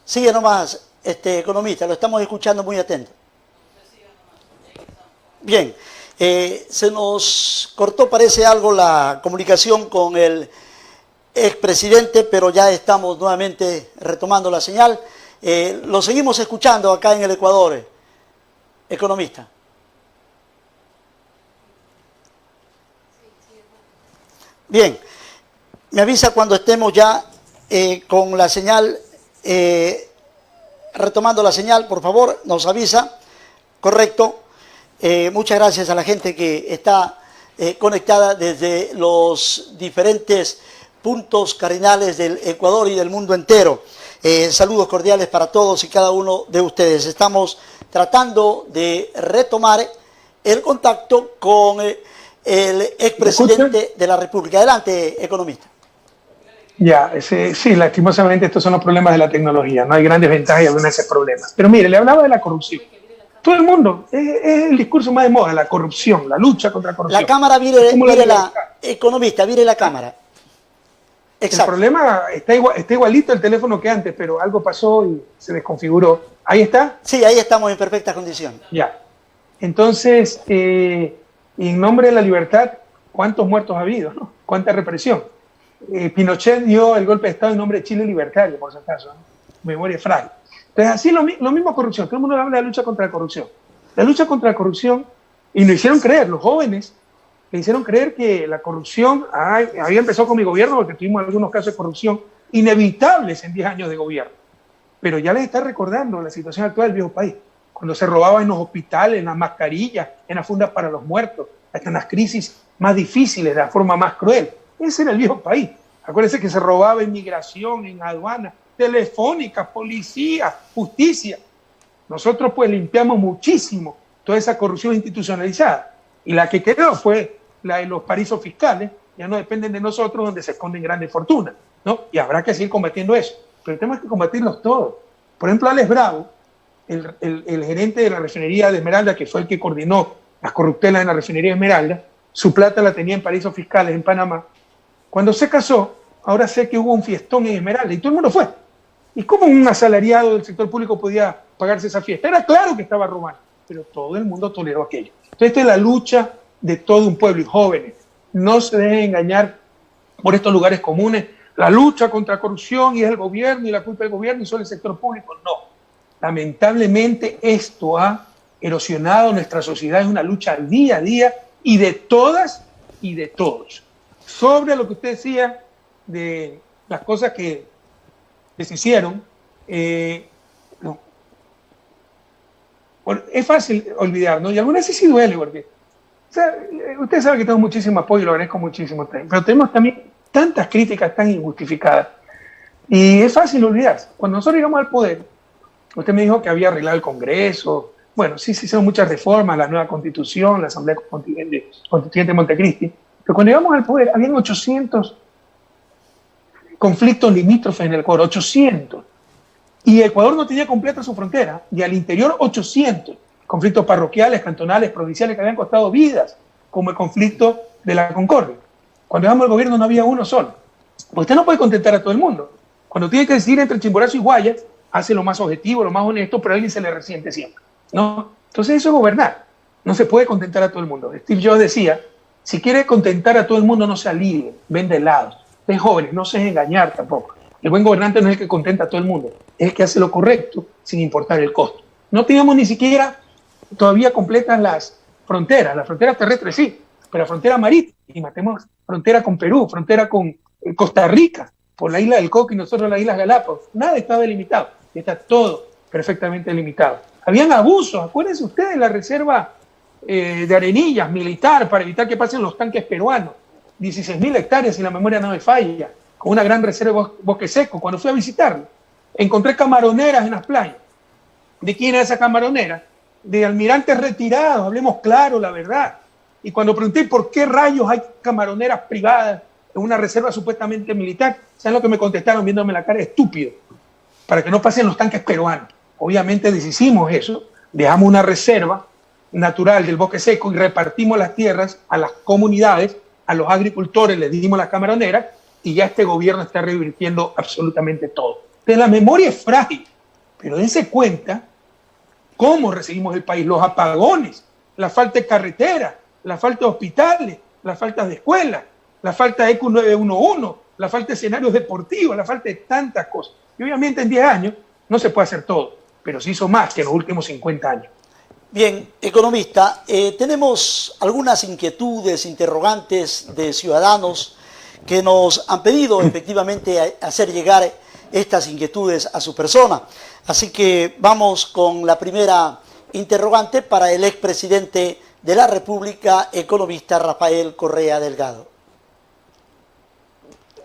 Sigue nomás, economista, lo estamos escuchando muy atento. Bien, se nos cortó, parece algo, la comunicación con el expresidente, pero ya estamos nuevamente retomando la señal. Lo seguimos escuchando acá en el Ecuador, economista. Bien, me avisa cuando estemos ya con la señal, retomando la señal, por favor, nos avisa. Correcto. Muchas gracias a la gente que está conectada desde los diferentes puntos cardinales del Ecuador y del mundo entero. Saludos cordiales para todos y cada uno de ustedes. Estamos tratando de retomar el contacto con el expresidente de la República. Adelante, economista. Ya, sí, lastimosamente estos son los problemas de la tecnología. No hay grandes ventajas y algunos de esos problemas. Pero mire, le hablaba de la corrupción. Todo el mundo, es el discurso más de moda, la corrupción, la lucha contra la corrupción. La cámara, mire la economista, mire la cámara. Exacto. El problema está igualito el teléfono que antes, pero algo pasó y se desconfiguró. ¿Ahí está? Sí, ahí estamos en perfecta condición. Ya. Entonces, en nombre de la libertad, ¿cuántos muertos ha habido? ¿No? ¿Cuánta represión? Pinochet dio el golpe de Estado en nombre de Chile libertario, por si acaso, ¿no? Memoria frágil. Entonces, así lo mismo corrupción. Todo el mundo habla de la lucha contra la corrupción. La lucha contra la corrupción, y nos hicieron creer, los jóvenes, le hicieron creer que la corrupción había empezado con mi gobierno, porque tuvimos algunos casos de corrupción inevitables en 10 años de gobierno. Pero ya les está recordando la situación actual del viejo país, cuando se robaba en los hospitales, en las mascarillas, en las fundas para los muertos, hasta en las crisis más difíciles, de la forma más cruel. Ese era el viejo país. Acuérdense que se robaba en migración, en aduana, telefónica, policía, justicia. Nosotros pues limpiamos muchísimo toda esa corrupción institucionalizada. Y la que quedó fue la de los paraísos fiscales, ya no dependen de nosotros, donde se esconden grandes fortunas, ¿no? Y habrá que seguir combatiendo eso. Pero el tema es que combatirlos todos. Por ejemplo, Alex Bravo, el gerente de la refinería de Esmeralda, que fue el que coordinó las corruptelas en la refinería de Esmeralda, su plata la tenía en paraísos fiscales en Panamá. Cuando se casó, ahora sé que hubo un fiestón en Esmeralda y todo el mundo fue. ¿Y cómo un asalariado del sector público podía pagarse esa fiesta? Era claro que estaba robando, pero todo el mundo toleró aquello. Entonces, esta es la lucha de todo un pueblo y jóvenes. No se dejen engañar por estos lugares comunes. La lucha contra la corrupción y es el gobierno y la culpa del gobierno y solo el sector público. No. Lamentablemente esto ha erosionado nuestra sociedad. Es una lucha día a día y de todas y de todos. Sobre lo que usted decía de las cosas que se hicieron, no. Bueno, es fácil olvidar, ¿no? Y algunas veces sí duele, porque o sea, usted sabe que tengo muchísimo apoyo y lo agradezco muchísimo, pero tenemos también tantas críticas tan injustificadas y es fácil olvidarse. Cuando nosotros llegamos al poder, usted me dijo que había arreglado el Congreso. Bueno, sí se hicieron muchas reformas, la nueva Constitución, la Asamblea Constituyente de Montecristi, pero cuando llegamos al poder habían 800 conflictos limítrofes en el Ecuador, 800. Y Ecuador no tenía completa su frontera, y al interior 800 conflictos parroquiales, cantonales, provinciales que habían costado vidas, como el conflicto de la Concordia. Cuando llegamos al gobierno no había uno solo. Pues usted no puede contentar a todo el mundo. Cuando tiene que decidir entre Chimborazo y Guayas, hace lo más objetivo, lo más honesto, pero a alguien se le resiente siempre, ¿no? Entonces eso es gobernar. No se puede contentar a todo el mundo. Steve Jobs decía, si quiere contentar a todo el mundo, no sea líder, vende helados. De jóvenes, no se dejen engañar tampoco. El buen gobernante no es el que contenta a todo el mundo, es el que hace lo correcto sin importar el costo. No teníamos ni siquiera todavía completas las fronteras terrestres sí, pero la frontera marítima, tenemos frontera con Perú, frontera con Costa Rica, por la isla del Coco y nosotros las Islas Galápagos. Nada estaba delimitado, está todo perfectamente delimitado. Habían abusos, acuérdense ustedes de la reserva de Arenillas militar para evitar que pasen los tanques peruanos, 16.000 hectáreas si la memoria no me falla, con una gran reserva de bosque seco. Cuando fui a visitarlo, encontré camaroneras en las playas. ¿De quién era esa camaronera? De almirantes retirados, hablemos claro, la verdad. Y cuando pregunté por qué rayos hay camaroneras privadas en una reserva supuestamente militar, ¿saben lo que me contestaron viéndome la cara? Estúpido, para que no pasen los tanques peruanos. Obviamente deshicimos eso, dejamos una reserva natural del bosque seco y repartimos las tierras a las comunidades, a los agricultores les dimos las camaroneras y ya este gobierno está revirtiendo absolutamente todo. Entonces la memoria es frágil, pero dense cuenta cómo recibimos el país, los apagones, la falta de carretera, la falta de hospitales, la falta de escuelas, la falta de ECU 911, la falta de escenarios deportivos, la falta de tantas cosas. Y obviamente en 10 años no se puede hacer todo, pero se hizo más que en los últimos 50 años. Bien, economista, tenemos algunas inquietudes, interrogantes de ciudadanos que nos han pedido efectivamente hacer llegar estas inquietudes a su persona. Así que vamos con la primera interrogante para el expresidente de la República, economista Rafael Correa Delgado.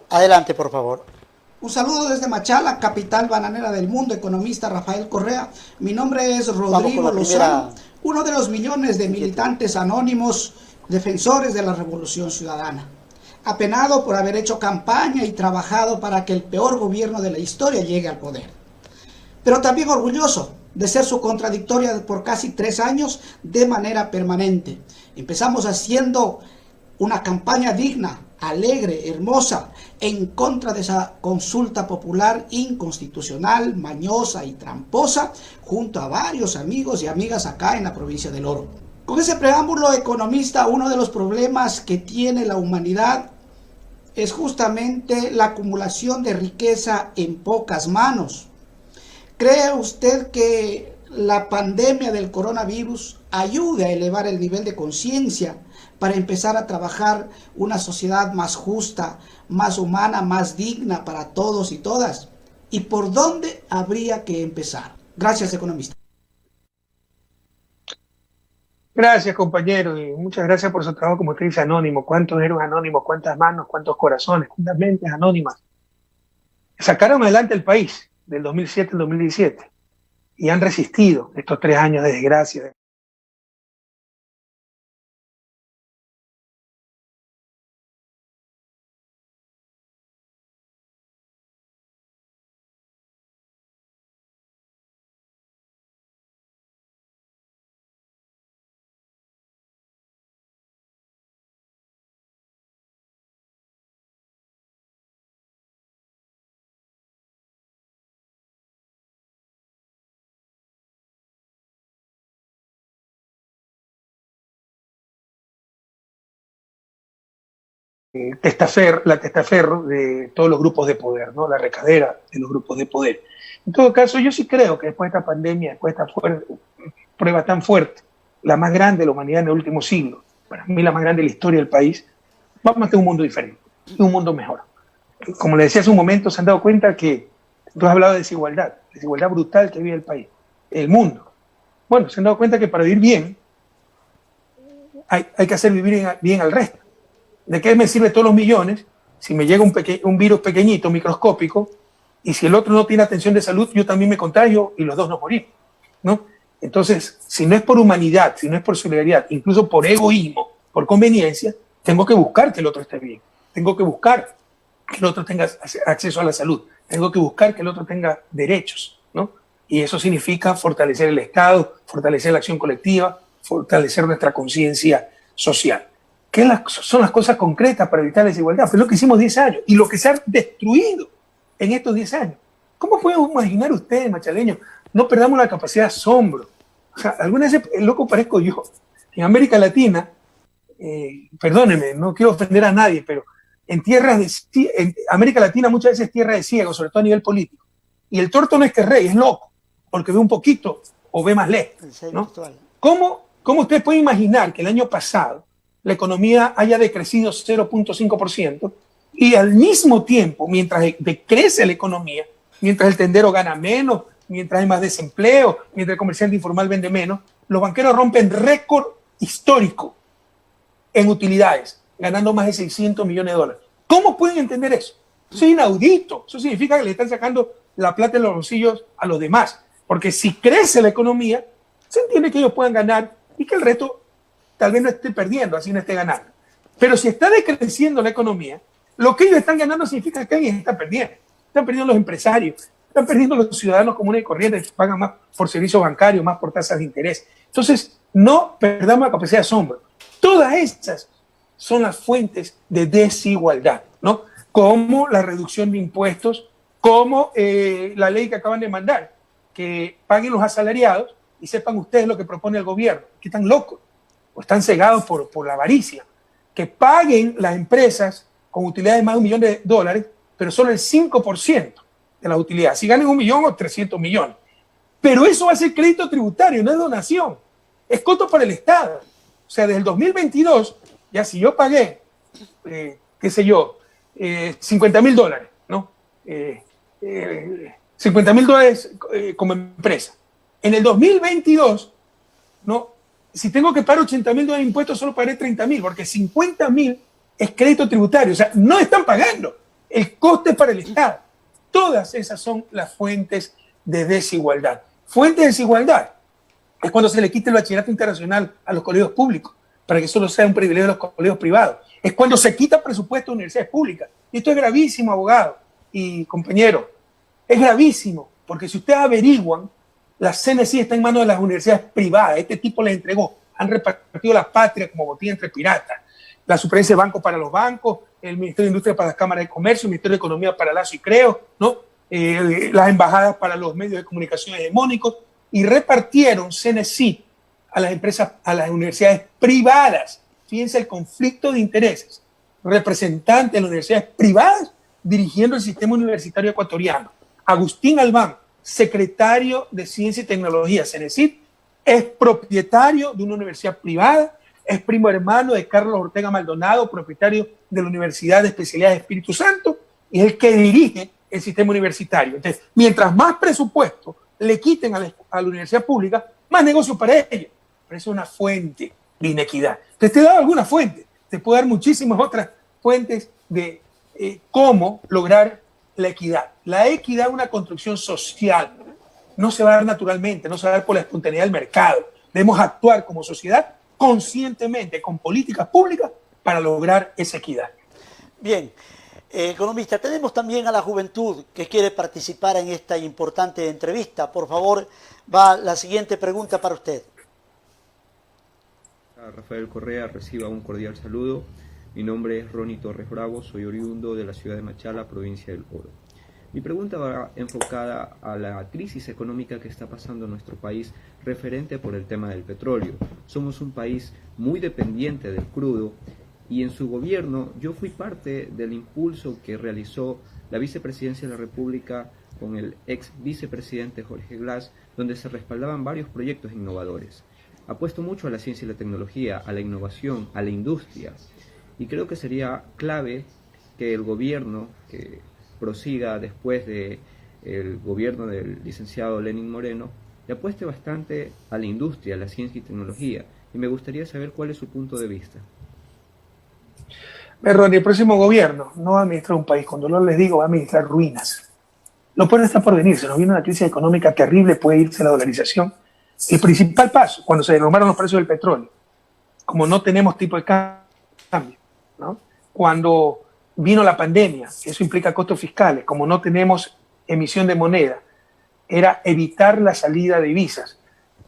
Adelante, por favor. Un saludo desde Machala, capital bananera del mundo, economista Rafael Correa. Mi nombre es Rodrigo Lozano, uno de los millones de militantes anónimos defensores de la Revolución Ciudadana. Apenado por haber hecho campaña y trabajado para que el peor gobierno de la historia llegue al poder. Pero también orgulloso de ser su contradictoria por casi 3 años de manera permanente. Empezamos haciendo una campaña digna, alegre, hermosa, en contra de esa consulta popular inconstitucional, mañosa y tramposa, junto a varios amigos y amigas acá en la provincia del Oro. Con ese preámbulo, economista, uno de los problemas que tiene la humanidad es justamente la acumulación de riqueza en pocas manos. ¿Cree usted que la pandemia del coronavirus ayude a elevar el nivel de conciencia para empezar a trabajar una sociedad más justa, más humana, más digna para todos y todas? ¿Y por dónde habría que empezar? Gracias, economista. Gracias, compañero, y muchas gracias por su trabajo, como usted dice, anónimo. ¿Cuántos héroes anónimos? ¿Cuántas manos? ¿Cuántos corazones? ¿Cuántas mentes anónimas? Sacaron adelante el país del 2007 al 2017 y han resistido estos 3 años de desgracia. La testaferro de todos los grupos de poder, ¿no? La recadera de los grupos de poder. En todo caso, yo sí creo que después de esta pandemia, después de esta prueba tan fuerte, la más grande de la humanidad en el último siglo, para mí la más grande de la historia del país, vamos a tener un mundo diferente, un mundo mejor. Como le decía hace un momento, se han dado cuenta que tú has hablado de desigualdad brutal que vive el país, el mundo. Bueno, se han dado cuenta que para vivir bien hay que hacer vivir bien al resto. ¿De qué me sirve todos los millones si me llega un virus pequeñito, microscópico, y si el otro no tiene atención de salud, yo también me contagio y los dos nos morimos, ¿no? Entonces, si no es por humanidad, si no es por solidaridad, incluso por egoísmo, por conveniencia, tengo que buscar que el otro esté bien. Tengo que buscar que el otro tenga acceso a la salud. Tengo que buscar que el otro tenga derechos, ¿no? Y eso significa fortalecer el Estado, fortalecer la acción colectiva, fortalecer nuestra conciencia social. son las cosas concretas para evitar la desigualdad? Pues lo que hicimos 10 años y lo que se ha destruido en estos 10 años. ¿Cómo pueden imaginar ustedes, machaleños, no perdamos la capacidad de asombro? O sea, algunas veces el loco parezco yo. En América Latina, perdónenme, no quiero ofender a nadie, pero en América Latina muchas veces es tierra de ciegos, sobre todo a nivel político. Y el torto no es que es rey, es loco, porque ve un poquito o ve más lejos, ¿no? ¿Cómo ustedes pueden imaginar que el año pasado la economía haya decrecido 0.5% y al mismo tiempo, mientras decrece la economía, mientras el tendero gana menos, mientras hay más desempleo, mientras el comerciante informal vende menos, los banqueros rompen récord histórico en utilidades, ganando más de 600 millones de dólares? ¿Cómo pueden entender eso? Eso es inaudito. Eso significa que le están sacando la plata de los bolsillos a los demás. Porque si crece la economía, se entiende que ellos puedan ganar y que el resto tal vez no esté perdiendo, así no esté ganando. Pero si está decreciendo la economía, lo que ellos están ganando significa que alguien está perdiendo. Están perdiendo los empresarios, están perdiendo los ciudadanos comunes y corrientes que pagan más por servicios bancarios, más por tasas de interés. Entonces, no perdamos la capacidad de asombro. Todas estas son las fuentes de desigualdad, ¿no? Como la reducción de impuestos, como la ley que acaban de mandar, que paguen los asalariados y sepan ustedes lo que propone el gobierno, que están locos o están cegados por la avaricia, que paguen las empresas con utilidades de más de $1 millón, pero solo el 5% de las utilidades. Si ganan 1 millón o 300 millones. Pero eso va a ser crédito tributario, no es donación. Es costo para el Estado. O sea, desde el 2022, ya si yo pagué, qué sé yo, $50,000, ¿no? $50,000 como empresa. En el 2022, ¿no? Si tengo que pagar $80,000 de impuestos, solo pagaré 30,000, porque 50,000 es crédito tributario. O sea, no están pagando. El coste es para el Estado. Todas esas son las fuentes de desigualdad. Fuente de desigualdad es cuando se le quita el bachillerato internacional a los colegios públicos para que solo sea un privilegio de los colegios privados. Es cuando se quita presupuesto de universidades públicas. Y esto es gravísimo, abogado y compañero. Es gravísimo, porque si ustedes averiguan, la CNC está en manos de las universidades privadas. Este tipo les entregó, han repartido la patria como botín entre piratas. La Superintendencia de Banco para los bancos, el Ministerio de Industria para las cámaras de comercio, el Ministerio de Economía para Lazo y Creo, ¿no? Las embajadas para los medios de comunicación hegemónicos, y repartieron CNC a las empresas, a las universidades privadas. Fíjense el conflicto de intereses. Representante de las universidades privadas dirigiendo el sistema universitario ecuatoriano. Agustín Albán, secretario de Ciencia y Tecnología, CNC, es propietario de una universidad privada, es primo hermano de Carlos Ortega Maldonado, propietario de la Universidad de Especialidad de Espíritu Santo, y es el que dirige el sistema universitario. Entonces, mientras más presupuesto le quiten a la universidad pública, más negocio para ellos. Pero eso es una fuente de inequidad. Entonces, te he dado alguna fuente, te puedo dar muchísimas otras fuentes de cómo lograr la equidad. La equidad es una construcción social. No se va a dar naturalmente, no se va a dar por la espontaneidad del mercado. Debemos actuar como sociedad conscientemente, con políticas públicas para lograr esa equidad. Bien, economista, tenemos también a la juventud que quiere participar en esta importante entrevista. Por favor, va la siguiente pregunta para usted. Rafael Correa, reciba un cordial saludo. Mi nombre es Ronnie Torres Bravo, soy oriundo de la ciudad de Machala, provincia del Oro. Mi pregunta va enfocada a la crisis económica que está pasando en nuestro país referente por el tema del petróleo. Somos un país muy dependiente del crudo y en su gobierno yo fui parte del impulso que realizó la vicepresidencia de la República con el ex vicepresidente Jorge Glass, donde se respaldaban varios proyectos innovadores. Apuesto mucho a la ciencia y la tecnología, a la innovación, a la industria, y creo que sería clave que el gobierno que prosiga después del gobierno del licenciado Lenín Moreno le apueste bastante a la industria, a la ciencia y tecnología, y me gustaría saber cuál es su punto de vista. Ronnie, el próximo gobierno no va a administrar un país, cuando les digo va a administrar ruinas. Lo peor está por venir, se nos viene una crisis económica terrible, puede irse la dolarización. El principal paso, cuando se desnormaron los precios del petróleo, como no tenemos tipo de cambio, ¿no? Cuando vino la pandemia, eso implica costos fiscales, como no tenemos emisión de moneda, era evitar la salida de divisas.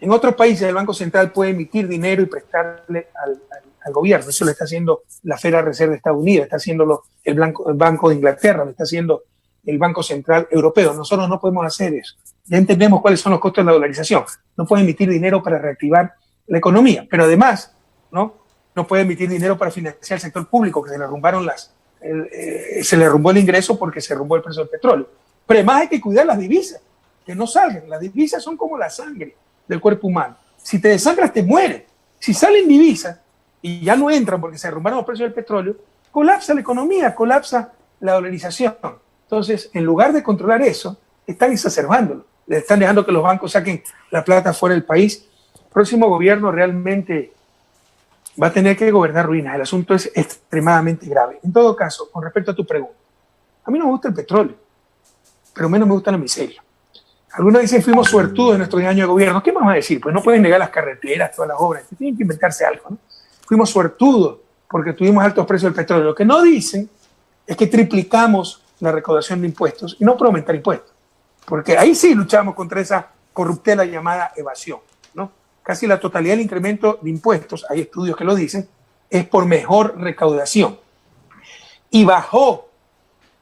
En otros países el Banco Central puede emitir dinero y prestarle al gobierno. Eso lo está haciendo la Federal Reserve de Estados Unidos, está haciendo el Banco de Inglaterra, lo está haciendo el Banco Central Europeo. Nosotros no podemos hacer eso. Ya entendemos cuáles son los costos de la dolarización. No puede emitir dinero para reactivar la economía, pero además no puede emitir dinero para financiar el sector público, que se le derrumbaron se le derrumbó el ingreso porque se derrumbó el precio del petróleo. Pero además hay que cuidar las divisas, que no salgan. Las divisas son como la sangre del cuerpo humano. Si te desangras, te mueres. Si salen divisas y ya no entran porque se derrumbaron los precios del petróleo, colapsa la economía, colapsa la dolarización. Entonces, en lugar de controlar eso, están exacerbándolo. Le están dejando que los bancos saquen la plata fuera del país. El próximo gobierno realmente va a tener que gobernar ruinas. El asunto es extremadamente grave. En todo caso, con respecto a tu pregunta, a mí no me gusta el petróleo, pero menos me gusta la miseria. Algunos dicen fuimos suertudos en nuestro año de gobierno. ¿Qué vamos a decir? Pues no pueden negar las carreteras, todas las obras. Tienen que inventarse algo, ¿no? Fuimos suertudos porque tuvimos altos precios del petróleo. Lo que no dicen es que triplicamos la recaudación de impuestos y no por aumentar impuestos. Porque ahí sí luchamos contra esa corruptela llamada evasión, ¿no? Casi la totalidad del incremento de impuestos, hay estudios que lo dicen, es por mejor recaudación. Y bajó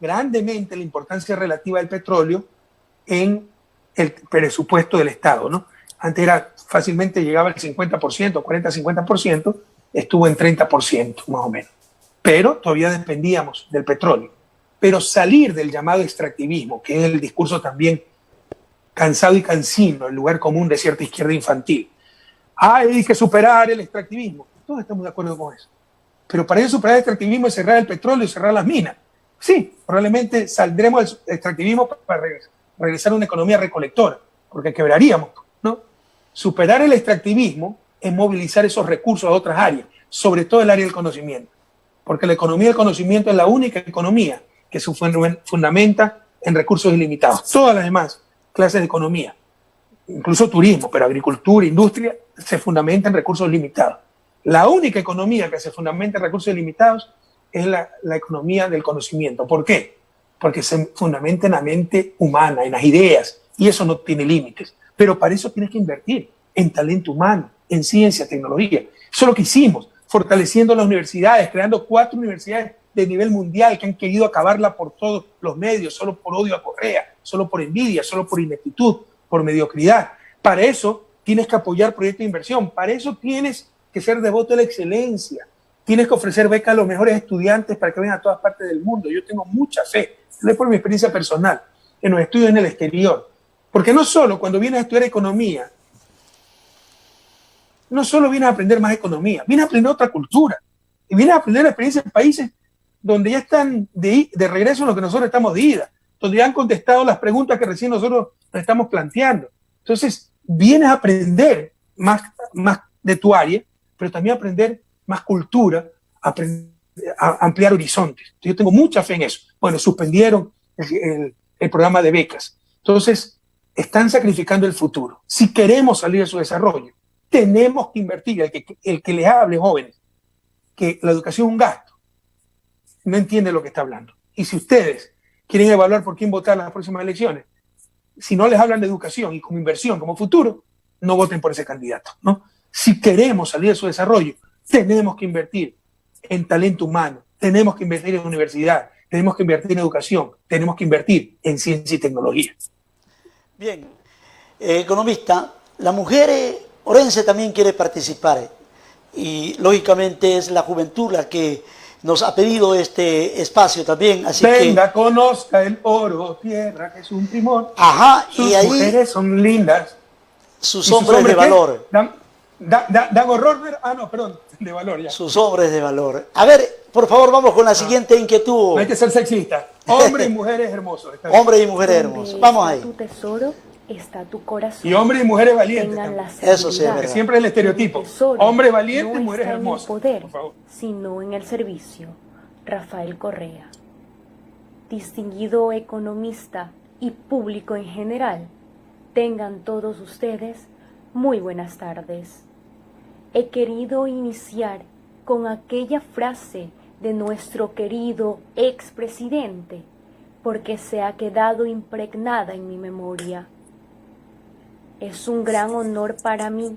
grandemente la importancia relativa del petróleo en el presupuesto del Estado, ¿no? Antes fácilmente llegaba al 50%, 40-50%, estuvo en 30% más o menos. Pero todavía dependíamos del petróleo. Pero salir del llamado extractivismo, que es el discurso también cansado y cansino, el lugar común de cierta izquierda infantil. Hay que superar el extractivismo. Todos estamos de acuerdo con eso. Pero para eso superar el extractivismo es cerrar el petróleo y cerrar las minas. Sí, probablemente saldremos del extractivismo para regresar a una economía recolectora, porque quebraríamos, ¿no? Superar el extractivismo es movilizar esos recursos a otras áreas, sobre todo el área del conocimiento, porque la economía del conocimiento es la única economía que se fundamenta en recursos ilimitados. Todas las demás clases de economía, incluso turismo, pero agricultura, industria, se fundamenta en recursos limitados. La única economía que se fundamenta en recursos limitados es la economía del conocimiento. ¿Por qué? Porque se fundamenta en la mente humana, en las ideas, y eso no tiene límites. Pero para eso tienes que invertir en talento humano, en ciencia, tecnología. Eso es lo que hicimos, fortaleciendo las universidades, creando 4 universidades de nivel mundial que han querido acabarla por todos los medios, solo por odio a Correa, solo por envidia, solo por ineptitud, por mediocridad. Para eso tienes que apoyar proyectos de inversión, para eso tienes que ser devoto de la excelencia, tienes que ofrecer becas a los mejores estudiantes para que vengan a todas partes del mundo. Yo tengo mucha fe, es por mi experiencia personal, en los estudios en el exterior. Porque no solo cuando vienes a estudiar economía, no solo vienes a aprender más economía, vienes a aprender otra cultura, y vienes a aprender la experiencia de países donde ya están de regreso en lo que nosotros estamos de ida, donde ya han contestado las preguntas que recién nosotros nos estamos planteando. Entonces, vienes a aprender más de tu área, pero también a aprender más cultura, a ampliar horizontes. Entonces, yo tengo mucha fe en eso. Bueno, suspendieron el programa de becas. Entonces, están sacrificando el futuro. Si queremos salir de su desarrollo, tenemos que invertir. El que les hable, jóvenes, que la educación es un gasto, no entiende lo que está hablando. Y si ustedes quieren evaluar por quién votar en las próximas elecciones, si no les hablan de educación y como inversión, como futuro, no voten por ese candidato, ¿no? Si queremos salir de su desarrollo, tenemos que invertir en talento humano, tenemos que invertir en universidad, tenemos que invertir en educación, tenemos que invertir en ciencia y tecnología. Bien, economista, la mujer orense también quiere participar y lógicamente es la juventud la que nos ha pedido este espacio también, así Venga, conozca el oro, tierra, que es un primor. Ajá, sus y ahí mujeres son lindas. sus hombres de valor. Dan horror, perdón, de valor ya. Sus hombres de valor. A ver, por favor, vamos con la siguiente inquietud. No hay que ser sexista. Hombres y mujeres hermosos. Hombres y mujeres hermosos. Vamos ahí. Tu tesoro está tu corazón. Y hombres y mujeres valientes. Eso sí, es Que verdad. siempre es el estereotipo. Hombres valientes y mujeres hermosas. No está en el poder, por favor. sino en el servicio. Rafael Correa. Distinguido economista y público en general, tengan todos ustedes muy buenas tardes. He querido iniciar con aquella frase de nuestro querido expresidente, porque se ha quedado impregnada en mi memoria. Es un gran honor para mí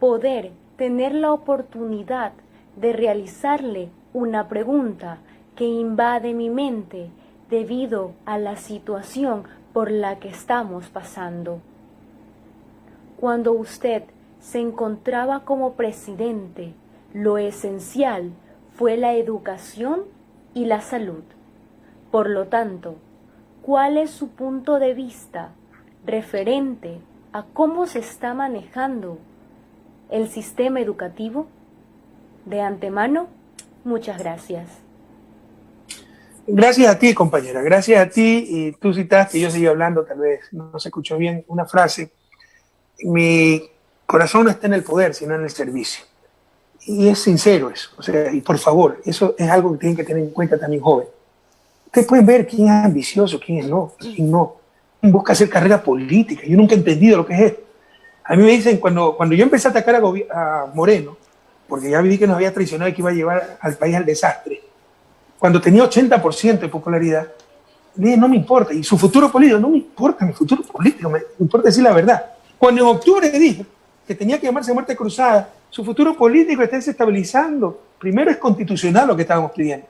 poder tener la oportunidad de realizarle una pregunta que invade mi mente debido a la situación por la que estamos pasando. Cuando usted se encontraba como presidente, lo esencial fue la educación y la salud. Por lo tanto, ¿cuál es su punto de vista referente a cómo se está manejando el sistema educativo? De antemano, muchas gracias. Gracias a ti, compañera, gracias a ti. Y tú citaste, y yo seguí hablando, tal vez no se escuchó bien, una frase. Mi corazón no está en el poder, sino en el servicio. Y es sincero eso. O sea, y por favor, eso es algo que tienen que tener en cuenta también, joven. Ustedes pueden ver quién es ambicioso, quién es no, quién no. ¿Quién busca hacer carrera política? Yo nunca he entendido lo que es esto. A mí me dicen, cuando yo empecé a atacar a Moreno, porque ya vi que nos había traicionado y que iba a llevar al país al desastre, cuando tenía 80% de popularidad, le dije, no me importa. Y su futuro político, no me importa mi futuro político, me importa decir la verdad. Cuando en octubre dije que tenía que llamarse muerte cruzada, su futuro político está desestabilizando. Primero, es constitucional lo que estábamos pidiendo.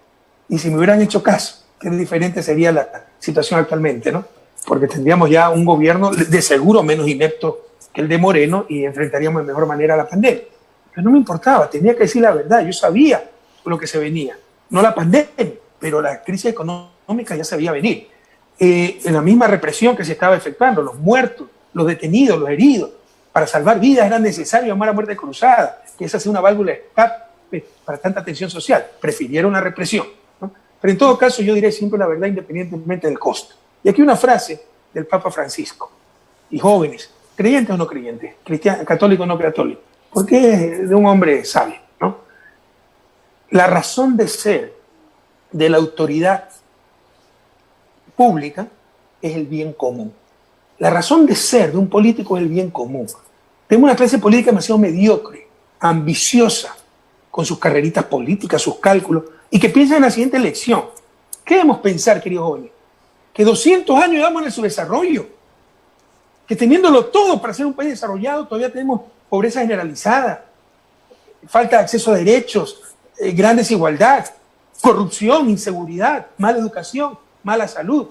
Y si me hubieran hecho caso, qué diferente sería la situación actualmente, ¿no? Porque tendríamos ya un gobierno de seguro menos inepto que el de Moreno y enfrentaríamos de mejor manera la pandemia. Pero no me importaba, tenía que decir la verdad. Yo sabía lo que se venía. No la pandemia, pero la crisis económica ya se veía venir. En la misma represión que se estaba efectuando, los muertos, los detenidos, los heridos, para salvar vidas era necesario llamar a muerte cruzada, que esa sea una válvula de escape para tanta tensión social. Prefirieron la represión, ¿no? Pero en todo caso yo diré siempre la verdad independientemente del costo. Y aquí una frase del Papa Francisco. Y jóvenes, creyentes o no creyentes, católicos o no católicos, porque es de un hombre sabio, ¿no? La razón de ser de la autoridad pública es el bien común. La razón de ser de un político es el bien común. Tenemos una clase política demasiado mediocre, ambiciosa, con sus carreritas políticas, sus cálculos, y que piensa en la siguiente elección. ¿Qué debemos pensar, queridos jóvenes? Que 200 años llevamos en su desarrollo, que teniéndolo todo para ser un país desarrollado, todavía tenemos pobreza generalizada, falta de acceso a derechos, gran desigualdad, corrupción, inseguridad, mala educación, mala salud.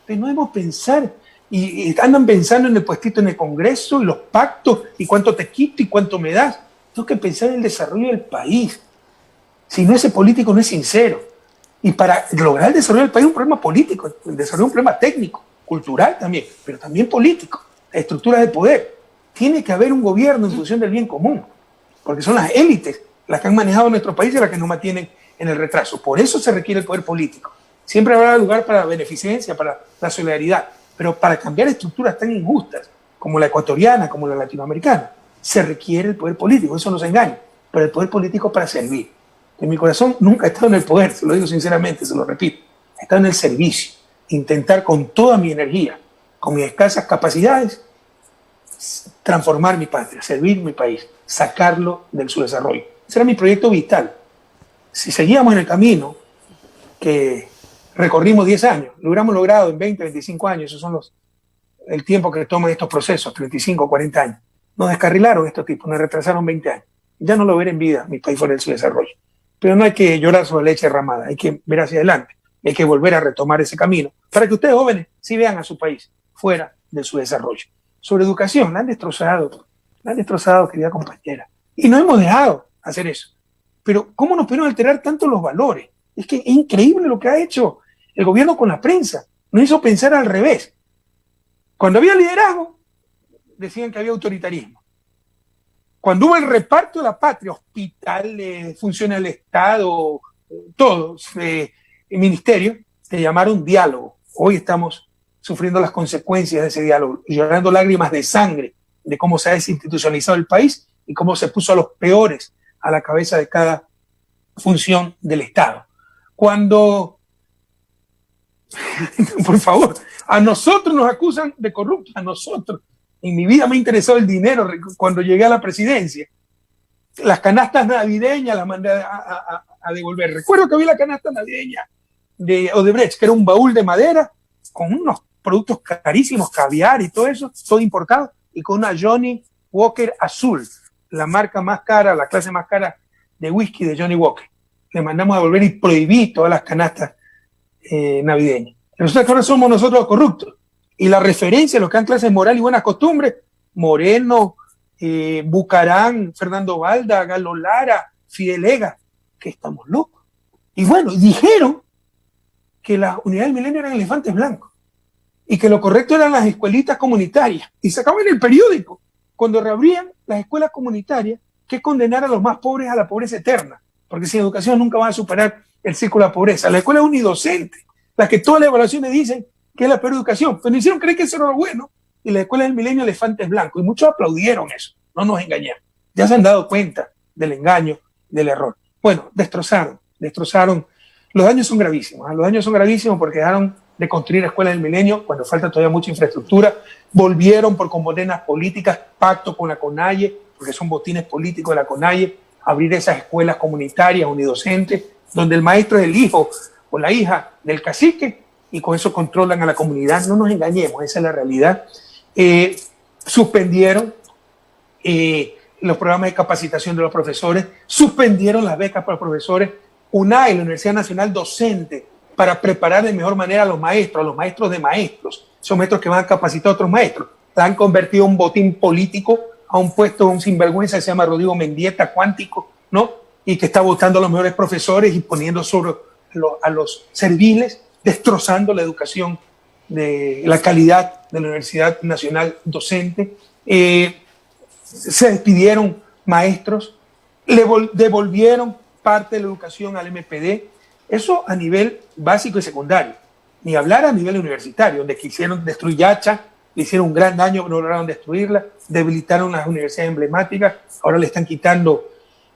Entonces no debemos pensar, y andan pensando en el puestito en el Congreso, y los pactos, y cuánto te quito y cuánto me das. Tengo que pensar en el desarrollo del país. Si no, ese político no es sincero. Y para lograr el desarrollo del país es un problema político, el desarrollo es un problema técnico, cultural también, pero también político, estructuras de poder. Tiene que haber un gobierno en función del bien común, porque son las élites las que han manejado nuestro país y las que nos mantienen en el retraso. Por eso se requiere el poder político. Siempre habrá lugar para la beneficencia, para la solidaridad, pero para cambiar estructuras tan injustas como la ecuatoriana, como la latinoamericana, se requiere el poder político, eso no se engaña, pero el poder político para servir. En mi corazón nunca he estado en el poder, se lo digo sinceramente, se lo repito, he estado en el servicio, intentar con toda mi energía, con mis escasas capacidades, transformar mi patria, servir mi país, sacarlo del subdesarrollo. Ese era mi proyecto vital. Si seguíamos en el camino que recorrimos 10 años, lo hubiéramos logrado en 20, 25 años, esos son el tiempo que toman estos procesos, 35, 40 años. Nos descarrilaron estos tipos, nos retrasaron 20 años. Ya no lo veré en vida, mi país fuera del subdesarrollo. Pero no hay que llorar sobre leche derramada, hay que ver hacia adelante, hay que volver a retomar ese camino, para que ustedes jóvenes sí vean a su país fuera del subdesarrollo. Sobre educación, la han destrozado, querida compañera. Y no hemos dejado hacer eso. Pero ¿cómo nos pudieron alterar tanto los valores? Es que es increíble lo que ha hecho el gobierno con la prensa. Nos hizo pensar al revés. Cuando había liderazgo, decían que había autoritarismo. Cuando hubo el reparto de la patria, hospitales, funciones del Estado, todos, ministerios, se llamaron diálogo. Hoy estamos sufriendo las consecuencias de ese diálogo, llorando lágrimas de sangre de cómo se ha desinstitucionalizado el país y cómo se puso a los peores a la cabeza de cada función del Estado. Cuando, por favor, a nosotros nos acusan de corruptos, a nosotros. En mi vida me interesó el dinero cuando llegué a la presidencia. Las canastas navideñas las mandé a devolver. Recuerdo que había la canasta navideña de Odebrecht, que era un baúl de madera con unos productos carísimos, caviar y todo eso, todo importado, y con una Johnny Walker azul, la marca más cara, la clase más cara de whisky de Johnny Walker. Le mandamos a volver y prohibí todas las canastas navideñas. Resulta que ahora somos nosotros los corruptos. Y la referencia a los que dan clases moral y buenas costumbres, Moreno, Bucarán, Fernando Valda, Galo Lara, Fidelega, que estamos locos. Y bueno, dijeron que las unidades del milenio eran elefantes blancos y que lo correcto eran las escuelitas comunitarias. Y sacaban en el periódico, cuando reabrían las escuelas comunitarias, que condenar a los más pobres a la pobreza eterna, porque sin educación nunca van a superar el círculo de la pobreza. La escuela es unidocente, la que todas las evaluaciones dicen que es la peor educación, pero nos hicieron creer que eso era lo bueno, y la escuela del milenio elefantes blancos, y muchos aplaudieron eso, no nos engañaron. Ya se han dado cuenta del engaño, del error. Bueno, destrozaron. Los daños son gravísimos, los daños son gravísimos porque dejaron de construir escuelas del milenio cuando falta todavía mucha infraestructura, volvieron por condenas políticas, pacto con la CONAIE, porque son botines políticos de la CONAIE, abrir esas escuelas comunitarias, unidocentes, donde el maestro es el hijo o la hija del cacique y con eso controlan a la comunidad. No nos engañemos, esa es la realidad. Suspendieron los programas de capacitación de los profesores, suspendieron las becas para los profesores, UNAE, la Universidad Nacional Docente, para preparar de mejor manera a los maestros de maestros, son maestros que van a capacitar a otros maestros. La han convertido en un botín político, a un puesto de un sinvergüenza que se llama Rodrigo Mendieta, cuántico, ¿no? Y que está votando a los mejores profesores y poniendo sobre a los serviles, destrozando la educación, de la calidad de la Universidad Nacional Docente. Se despidieron maestros, le devolvieron parte de la educación al MPD, eso a nivel básico y secundario, ni hablar a nivel universitario, donde quisieron destruir Yacha, le hicieron un gran daño, no lograron destruirla, debilitaron las universidades emblemáticas, ahora le están quitando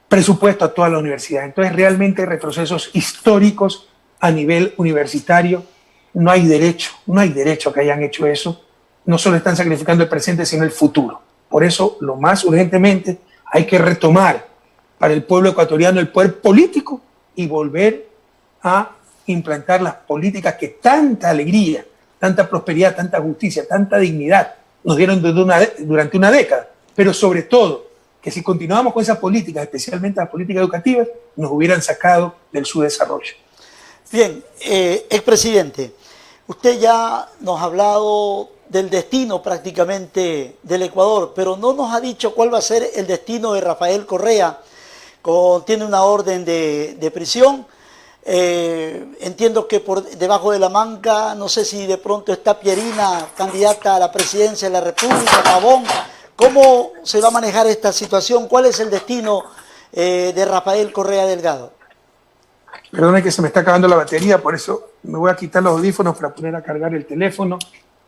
presupuesto a todas las universidades. Entonces realmente hay retrocesos históricos a nivel universitario, no hay derecho a que hayan hecho eso, no solo están sacrificando el presente, sino el futuro. Por eso, lo más urgentemente, hay que retomar para el pueblo ecuatoriano el poder político y volver a implantar las políticas que tanta alegría, tanta prosperidad, tanta justicia, tanta dignidad nos dieron durante una década. Pero sobre todo, que si continuábamos con esas políticas, especialmente las políticas educativas, nos hubieran sacado del subdesarrollo. Bien, expresidente, usted ya nos ha hablado del destino prácticamente del Ecuador, pero no nos ha dicho cuál va a ser el destino de Rafael Correa. Tiene una orden de prisión. Entiendo que por debajo de la manga, no sé si de pronto está Pierina, candidata a la presidencia de la República, Pavón. ¿Cómo se va a manejar esta situación? ¿Cuál es el destino de Rafael Correa Delgado? Perdone que se me está acabando la batería, por eso me voy a quitar los audífonos para poner a cargar el teléfono.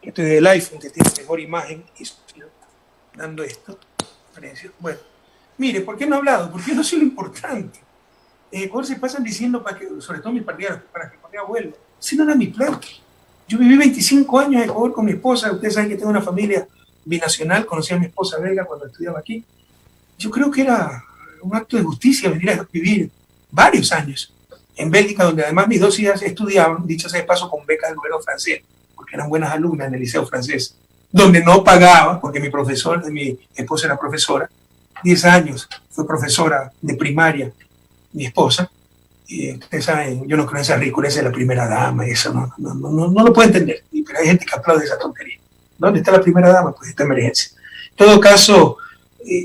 Estoy del iPhone, que tiene mejor imagen, y estoy dando esto. Bueno, mire, ¿por qué no he hablado? Porque no soy lo importante. Ecuador se pasan diciendo, sobre todo mis partidarios, para que Correa vuelva. Ese no era mi plan. Yo viví 25 años en Ecuador con mi esposa. Ustedes saben que tengo una familia binacional. Conocí a mi esposa belga cuando estudiaba aquí. Yo creo que era un acto de justicia venir a vivir varios años en Bélgica, donde además mis dos hijas estudiaban, dicho sea de paso, con becas del gobierno francés, porque eran buenas alumnas en el liceo francés, donde no pagaba, porque mi esposa era profesora, 10 años fue profesora de primaria, mi esposa, y ustedes saben, yo no creo en esa ridiculez de la primera dama, eso no lo puedo entender, pero hay gente que aplaude esa tontería. ¿Dónde está la primera dama? Pues esta emergencia. En todo caso,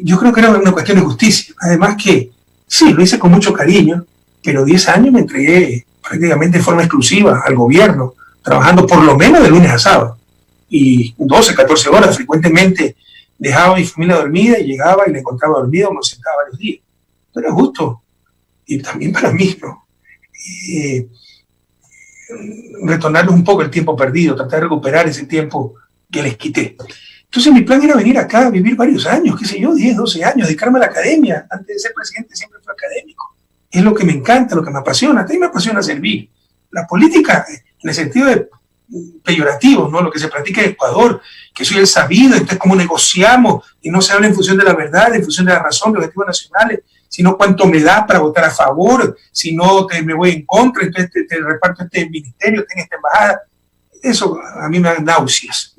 yo creo que era una cuestión de justicia, además que, sí, lo hice con mucho cariño, pero 10 años me entregué prácticamente de forma exclusiva al gobierno, trabajando por lo menos de lunes a sábado, y 12, 14 horas, frecuentemente dejaba a mi familia dormida y llegaba y la encontraba dormida o me sentaba varios días. Esto era justo, y también para mí, ¿no? Retornarles un poco el tiempo perdido, tratar de recuperar ese tiempo que les quité. Entonces mi plan era venir acá a vivir varios años, qué sé yo, 10, 12 años, dedicarme a la academia. Antes de ser presidente siempre fui académico. Es lo que me encanta, lo que me apasiona. A mí me apasiona servir. La política, en el sentido peyorativo, ¿no? Lo que se practica en Ecuador, que soy el sabido, entonces cómo negociamos, y no se habla en función de la verdad, en función de la razón, de los objetivos nacionales, sino cuánto me da para votar a favor, si no me voy en contra, entonces te reparto este ministerio, tengo esta embajada. Eso a mí me da náuseas.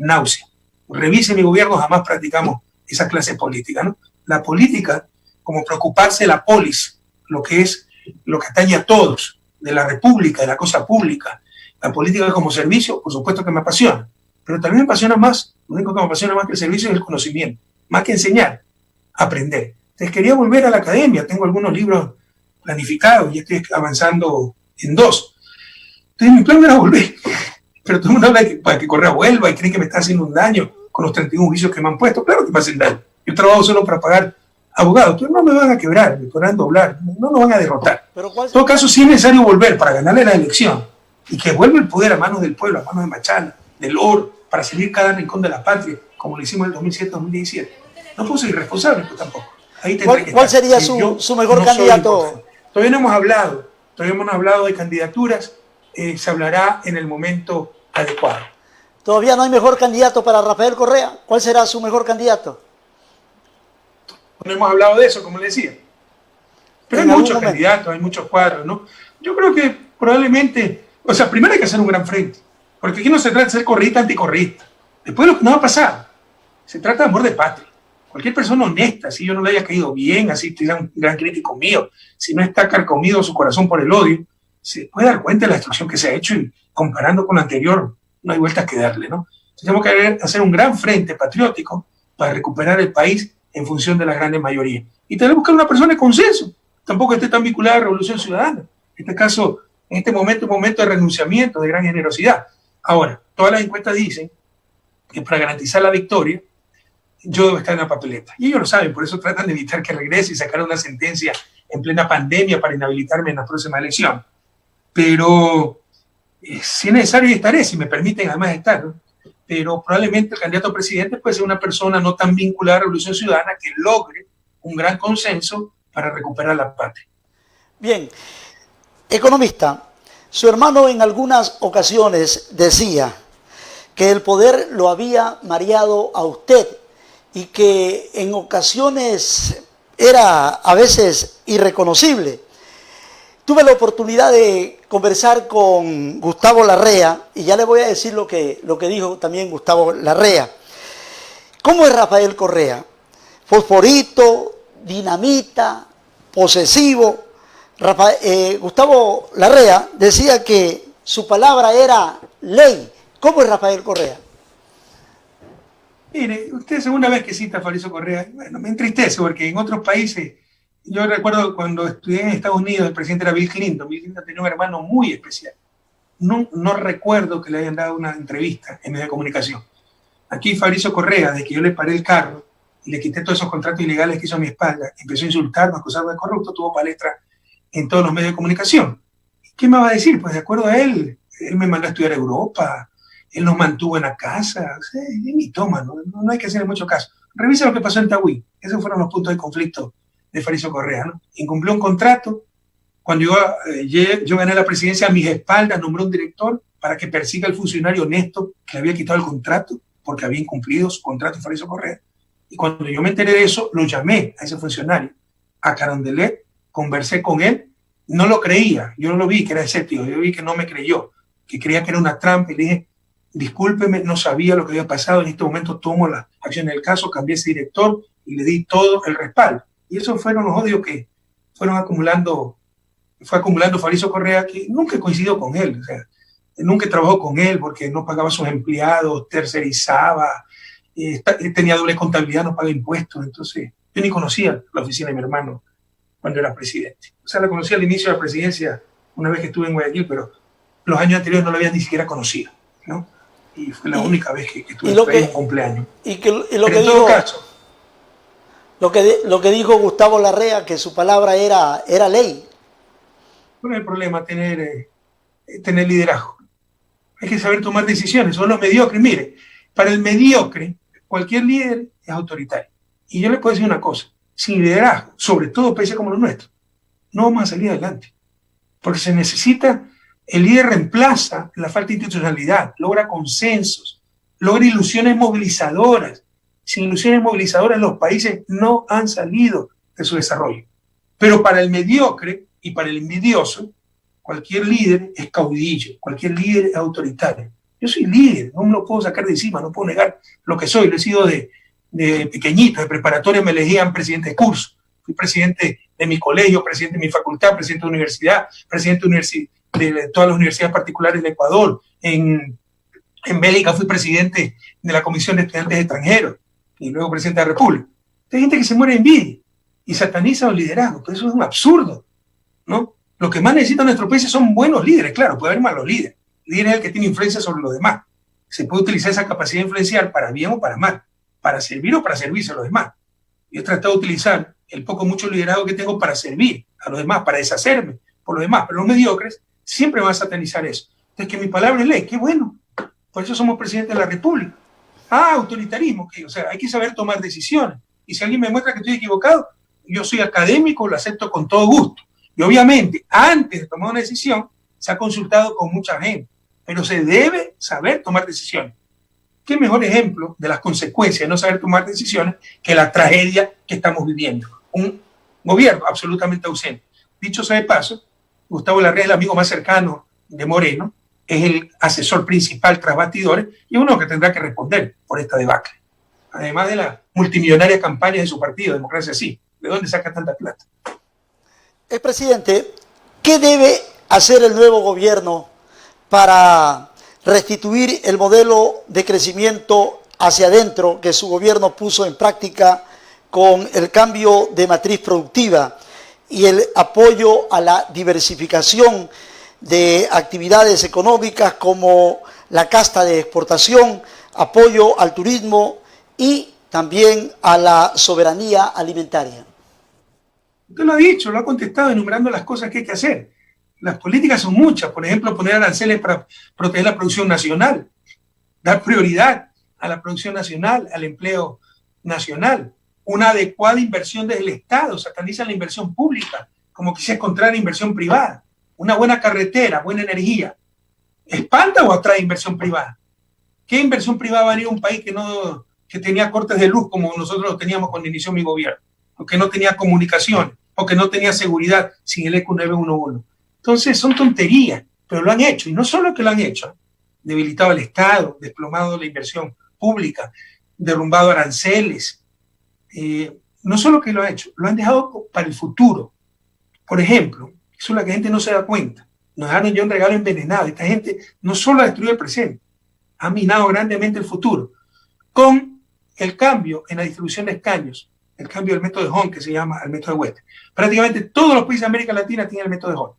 Revise mi gobierno, jamás practicamos esa clase política, ¿no? La política, como preocuparse de la polis, lo que atañe a todos, de la república, de la cosa pública, la política como servicio, por supuesto que me apasiona, pero también me apasiona más, lo único que me apasiona más que el servicio es el conocimiento, más que enseñar, aprender. Entonces quería volver a la academia, tengo algunos libros planificados y estoy avanzando en 2. Entonces mi plan era volver, pero todo el mundo habla para que Correa vuelva y creen que me está haciendo un daño con los 31 juicios que me han puesto. Claro que me hacen daño. Yo trabajo solo para pagar abogados, pero no me van a quebrar, me podrán doblar, no nos van a derrotar. En todo caso, sí es necesario volver para ganarle la elección y que vuelva el poder a manos del pueblo, a manos de Machala, del oro, para salir cada rincón de la patria, como lo hicimos en el 2007-2017. No puedo ser irresponsable, pues tampoco. Ahí ¿Cuál sería su mejor candidato? Todavía no hemos hablado de candidaturas, se hablará en el momento adecuado. ¿Todavía no hay mejor candidato para Rafael Correa? ¿Cuál será su mejor candidato? No hemos hablado de eso, como le decía. Pero hay muchos candidatos, hay muchos cuadros, ¿no? Yo creo que probablemente, o sea, primero hay que hacer un gran frente, porque aquí no se trata de ser correísta anticorreísta. Después lo que nos va a pasar, se trata de amor de patria. Cualquier persona honesta, si yo no le haya caído bien, así sea un gran crítico mío, si no está carcomido su corazón por el odio, se puede dar cuenta de la destrucción que se ha hecho y comparando con lo anterior, no hay vueltas que darle, ¿no? Entonces, tenemos que hacer un gran frente patriótico para recuperar el país en función de la gran mayoría. Y tenemos que buscar una persona de consenso, tampoco esté tan vinculada a la Revolución Ciudadana. En este caso, en este momento, un momento de renunciamiento, de gran generosidad. Ahora, todas las encuestas dicen que para garantizar la victoria, yo debo estar en la papeleta. Y ellos lo saben, por eso tratan de evitar que regrese y sacar una sentencia en plena pandemia para inhabilitarme en la próxima elección. Pero si es necesario estaré, si me permiten además estar, ¿no? Pero probablemente el candidato a presidente puede ser una persona no tan vinculada a la Revolución Ciudadana que logre un gran consenso para recuperar la patria. Bien, economista, su hermano en algunas ocasiones decía que el poder lo había mareado a usted y que en ocasiones era a veces irreconocible. Tuve la oportunidad de conversar con Gustavo Larrea y ya le voy a decir lo que dijo también Gustavo Larrea. ¿Cómo es Rafael Correa? Fosforito, dinamita, posesivo. Gustavo Larrea decía que su palabra era ley. ¿Cómo es Rafael Correa? Mire, usted segunda vez que cita a Fariso Correa, bueno, me entristece porque en otros países, yo recuerdo cuando estudié en Estados Unidos, el presidente era Bill Clinton. Bill Clinton tenía un hermano muy especial. No recuerdo que le hayan dado una entrevista en medio de comunicación. Aquí Fariso Correa, de que yo le paré el carro y le quité todos esos contratos ilegales que hizo a mi espalda, empezó a insultarme, a acusarme de corrupto, tuvo palestra en todos los medios de comunicación. ¿Qué me va a decir? Pues de acuerdo a él me mandó a estudiar a Europa, él nos mantuvo en la casa, o sea, es mitómano, no hay que hacerle mucho caso. Revisa lo que pasó en Tagüí, esos fueron los puntos de conflicto de Fariso Correa, ¿no? Incumplió un contrato, cuando yo gané la presidencia, a mis espaldas nombró un director para que persiga al funcionario honesto que le había quitado el contrato, porque había incumplido su contrato Fariso Correa. Y cuando yo me enteré de eso, lo llamé a ese funcionario, a Carondelet, conversé con él, no lo creía, yo no lo vi que era escéptico, yo vi que no me creyó, que creía que era una trampa y le dije, discúlpeme, no sabía lo que había pasado, en este momento tomo la acción del caso, cambié ese director y le di todo el respaldo. Y esos fueron los odios que fue acumulando Fariso Correa, que nunca coincidió con él, o sea, nunca trabajó con él porque no pagaba a sus empleados, tercerizaba, tenía doble contabilidad, no pagaba impuestos. Entonces yo ni conocía la oficina de mi hermano cuando era presidente. O sea, la conocí al inicio de la presidencia una vez que estuve en Guayaquil, pero los años anteriores no la había ni siquiera conocido, ¿no? Y fue la única vez que estuve en un cumpleaños. Pero en todo caso, lo que dijo Gustavo Larrea, que su palabra era ley. ¿Cuál es el problema? Tener liderazgo. Hay que saber tomar decisiones. Son los mediocres. Mire, para el mediocre, cualquier líder es autoritario. Y yo le puedo decir una cosa. Sin liderazgo, sobre todo países como los nuestros, no vamos a salir adelante. Porque se necesita, el líder reemplaza la falta de institucionalidad, logra consensos, logra ilusiones movilizadoras. Sin ilusiones movilizadoras los países no han salido de su desarrollo. Pero para el mediocre y para el envidioso, cualquier líder es caudillo, cualquier líder es autoritario. Yo soy líder, no me lo puedo sacar de encima, no puedo negar lo que soy. Lo he sido de pequeñito, de preparatoria me elegían presidente de curso, fui presidente de mi colegio, presidente de mi facultad, presidente de universidad, presidente de todas las universidades particulares de Ecuador. En Bélgica fui presidente de la Comisión de Estudiantes Extranjeros y luego presidente de la República. Hay gente que se muere de envidia y sataniza los liderazgos, pero eso es un absurdo, ¿no? Lo que más necesita nuestro país son buenos líderes, claro, puede haber malos líderes. El líder es el que tiene influencia sobre los demás. Se puede utilizar esa capacidad de influenciar para bien o para mal, para servir o para servirse a los demás. Yo he tratado de utilizar el poco mucho liderazgo que tengo para servir a los demás, para deshacerme por los demás, pero los mediocres siempre van a satanizar eso. Entonces, que mi palabra es ley, qué bueno. Por eso somos presidentes de la República. Autoritarismo, o sea, hay que saber tomar decisiones. Y si alguien me muestra que estoy equivocado, yo soy académico, lo acepto con todo gusto. Y obviamente, antes de tomar una decisión, se ha consultado con mucha gente, pero se debe saber tomar decisiones. ¿Qué mejor ejemplo de las consecuencias de no saber tomar decisiones que la tragedia que estamos viviendo? Un gobierno absolutamente ausente. Dicho sea de paso, Gustavo Larrea es el amigo más cercano de Moreno, es el asesor principal tras bastidores y uno que tendrá que responder por esta debacle. Además de la multimillonaria campaña de su partido, Democracia Sí. ¿De dónde saca tanta plata? Presidente, ¿qué debe hacer el nuevo gobierno para restituir el modelo de crecimiento hacia adentro que su gobierno puso en práctica con el cambio de matriz productiva y el apoyo a la diversificación de actividades económicas como la casta de exportación, apoyo al turismo y también a la soberanía alimentaria? Usted lo ha dicho, lo ha contestado enumerando las cosas que hay que hacer. Las políticas son muchas, por ejemplo, poner aranceles para proteger la producción nacional, dar prioridad a la producción nacional, al empleo nacional, una adecuada inversión desde el Estado, satanizan la inversión pública, como quisiera encontrar inversión privada, una buena carretera, buena energía. ¿Espanta o atrae inversión privada? ¿Qué inversión privada va a venir a un país que tenía cortes de luz como nosotros lo teníamos cuando inició mi gobierno? O que no tenía comunicaciones, o que no tenía seguridad sin el ECU 911. Entonces son tonterías, pero lo han hecho. Y no solo que lo han hecho, debilitado el Estado, desplomado la inversión pública, derrumbado aranceles. No solo que lo ha hecho, lo han dejado para el futuro. Por ejemplo, eso es lo que la gente no se da cuenta. Nos dejaron ya un regalo envenenado. Esta gente no solo ha destruido el presente, ha minado grandemente el futuro. Con el cambio en la distribución de escaños, el cambio del método de Hall, que se llama el método de Wester. Prácticamente todos los países de América Latina tienen el método de Hall.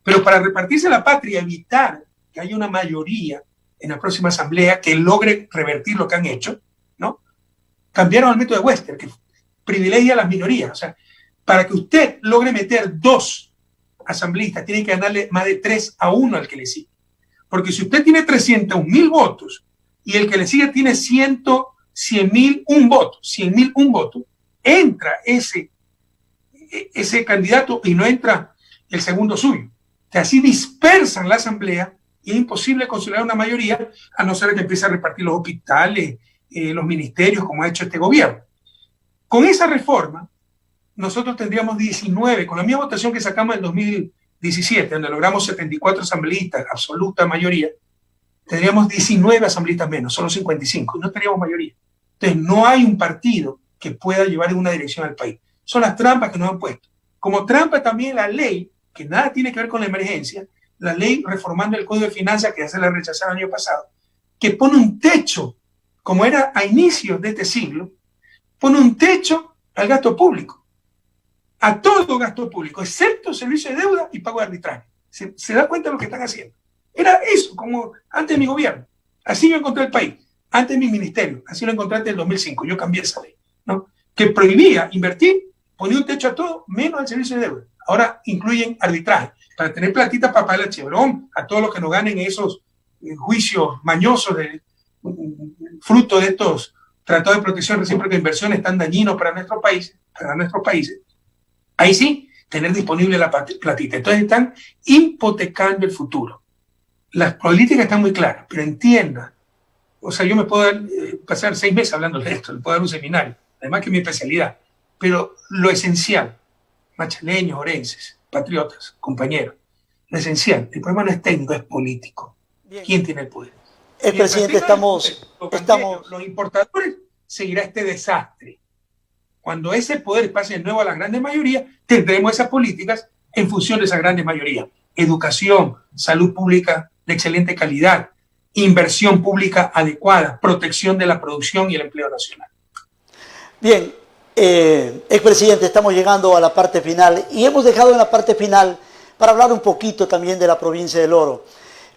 Pero para repartirse la patria y evitar que haya una mayoría en la próxima asamblea que logre revertir lo que han hecho, ¿no? Cambiaron al método de Wester, que privilegia a las minorías. O sea, para que usted logre meter 2 asambleístas, tiene que ganarle más de 3-1 al que le sigue. Porque si usted tiene 300.000 votos y el que le sigue tiene 100.001 votos, entra ese candidato y no entra el segundo suyo. Que así dispersan la asamblea y es imposible consolidar una mayoría a no ser que empiece a repartir los hospitales, los ministerios, como ha hecho este gobierno. Con esa reforma, nosotros tendríamos 19, con la misma votación que sacamos en 2017, donde logramos 74 asambleístas, absoluta mayoría, tendríamos 19 asambleístas menos, solo 55, y no tendríamos mayoría. Entonces, no hay un partido que pueda llevar en una dirección al país. Son las trampas que nos han puesto. Como trampa también la ley, que nada tiene que ver con la emergencia, la ley reformando el Código de Finanzas, que ya se la rechazaron el año pasado, que pone un techo, como era a inicios de este siglo, pone un techo al gasto público, a todo gasto público, excepto servicio de deuda y pago de arbitraje. ¿Se da cuenta de lo que están haciendo? Era eso, como antes de mi gobierno. Así yo encontré el país, antes de mi ministerio, así lo encontré antes del 2005, yo cambié esa ley, ¿no? Que prohibía invertir, ponía un techo a todo, menos al servicio de deuda. Ahora incluyen arbitraje, para tener platita para pagar el Chevron, a todos los que nos ganen esos juicios mañosos fruto de estos tratados de protección recíproca de inversiones tan dañinos para nuestros países. Ahí sí, tener disponible la platita. Entonces están hipotecando el futuro. Las políticas están muy claras, pero entienda, o sea, yo me puedo pasar 6 meses hablando de esto, le puedo dar un seminario, además que es mi especialidad, pero lo esencial, machaleños, orenses, patriotas, compañeros, lo esencial, el problema no es técnico, es político. Bien. ¿Quién tiene el poder? Presidente, estamos... Los importadores, seguirá este desastre. Cuando ese poder pase de nuevo a la grande mayoría, tendremos esas políticas en función de esa grande mayoría. Educación, salud pública de excelente calidad, inversión pública adecuada, protección de la producción y el empleo nacional. Bien, expresidente, estamos llegando a la parte final y hemos dejado en la parte final para hablar un poquito también de la provincia del Oro.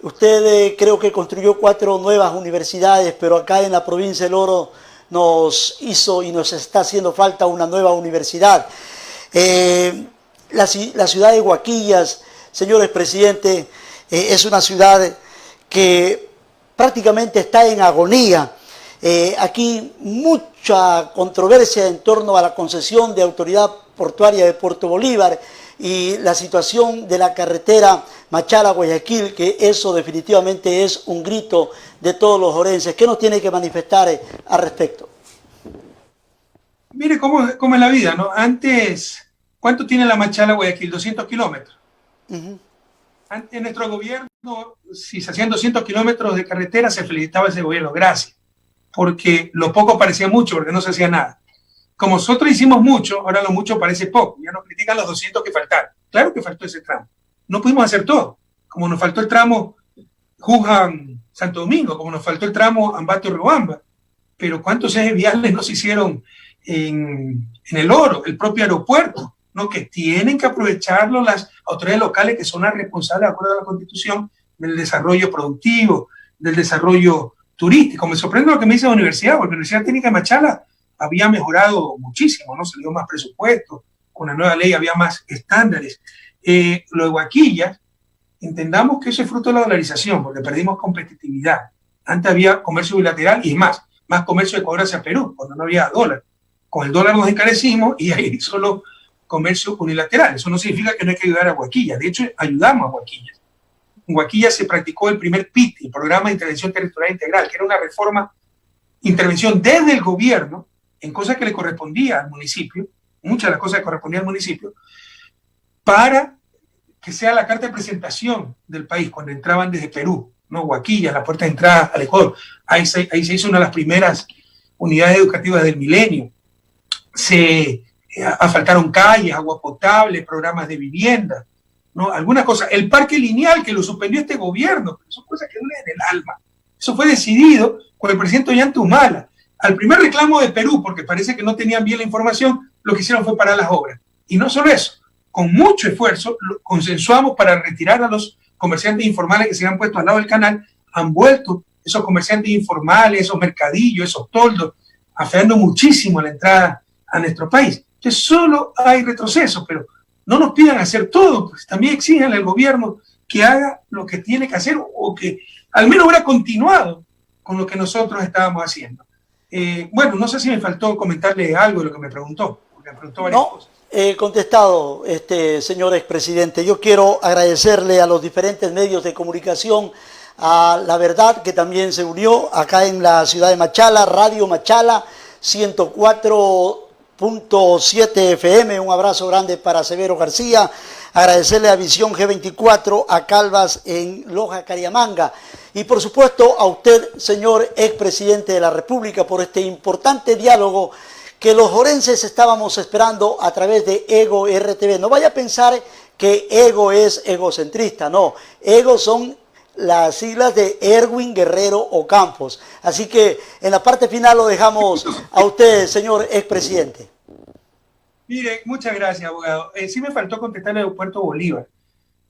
Usted creo que construyó 4 nuevas universidades, pero acá en la provincia del Oro nos hizo y nos está haciendo falta una nueva universidad. La ciudad de Huaquillas, señor expresidente, es una ciudad que prácticamente está en agonía. Aquí mucha controversia en torno a la concesión de Autoridad Portuaria de Puerto Bolívar y la situación de la carretera Machala-Guayaquil, que eso definitivamente es un grito de todos los orenses. ¿Qué nos tiene que manifestar al respecto? Mire cómo es la vida, ¿no? Antes, ¿cuánto tiene la Machala-Guayaquil? 200 kilómetros. En nuestro gobierno, si se hacían 200 kilómetros de carretera, se felicitaba ese gobierno, gracias, porque lo poco parecía mucho, porque no se hacía nada. Como nosotros hicimos mucho, ahora lo mucho parece poco, ya nos critican los 200 que faltaron. Claro que faltó ese tramo, no pudimos hacer todo, como nos faltó el tramo Juján-Santo Domingo, como nos faltó el tramo Ambato-Riobamba, pero ¿cuántos ejes viales no se hicieron en el Oro, el propio aeropuerto? ¿No? Que tienen que aprovecharlo las autoridades locales, que son las responsables, de acuerdo a la Constitución, del desarrollo productivo, del desarrollo turístico. Me sorprende lo que me dice la universidad, porque la Universidad Técnica de Machala había mejorado muchísimo, ¿no? Se le dio más presupuesto, con la nueva ley había más estándares. Lo de Huaquillas, entendamos que eso es fruto de la dolarización, porque perdimos competitividad. Antes había comercio bilateral y más comercio de Ecuador hacia Perú, cuando no había dólar. Con el dólar nos encarecimos y hay solo comercio unilateral. Eso no significa que no hay que ayudar a Huaquillas. De hecho, ayudamos a Huaquillas. En Huaquillas se practicó el primer PITI, el Programa de Intervención Territorial Integral, que era una intervención desde el gobierno en cosas que le correspondía al municipio, muchas de las cosas que correspondían al municipio, para que sea la carta de presentación del país cuando entraban desde Perú, ¿no? Huaquillas, la puerta de entrada al Ecuador. Ahí se hizo una de las primeras unidades educativas del milenio. Se asfaltaron calles, agua potable, programas de vivienda, ¿no? Algunas cosas. El parque lineal, que lo suspendió este gobierno, pero son cosas que duelen en el alma. Eso fue decidido con el presidente Ollanta Humala. Al primer reclamo de Perú, porque parece que no tenían bien la información, lo que hicieron fue parar las obras. Y no solo eso, con mucho esfuerzo consensuamos para retirar a los comerciantes informales que se habían puesto al lado del canal. Han vuelto esos comerciantes informales, esos mercadillos, esos toldos, afectando muchísimo la entrada a nuestro país. Entonces solo hay retroceso, pero no nos pidan hacer todo, pues también exijan al gobierno que haga lo que tiene que hacer o que al menos hubiera continuado con lo que nosotros estábamos haciendo. Bueno, no sé si me faltó comentarle algo de lo que me preguntó, porque me preguntó varias cosas. Contestado, señor expresidente. Yo quiero agradecerle a los diferentes medios de comunicación, a La Verdad, que también se unió acá en la ciudad de Machala, Radio Machala 104.7 FM, un abrazo grande para Severo García, agradecerle a Visión G24, a Calvas en Loja, Cariamanga, y por supuesto a usted, señor expresidente de la República, por este importante diálogo que los orenses estábamos esperando a través de Ego RTV. No vaya a pensar que Ego es egocentrista, no, Ego son las siglas de Erwin Guerrero Ocampos. Así que en la parte final lo dejamos a usted, señor expresidente. Mire, muchas gracias, abogado. Sí me faltó contestar el aeropuerto Bolívar.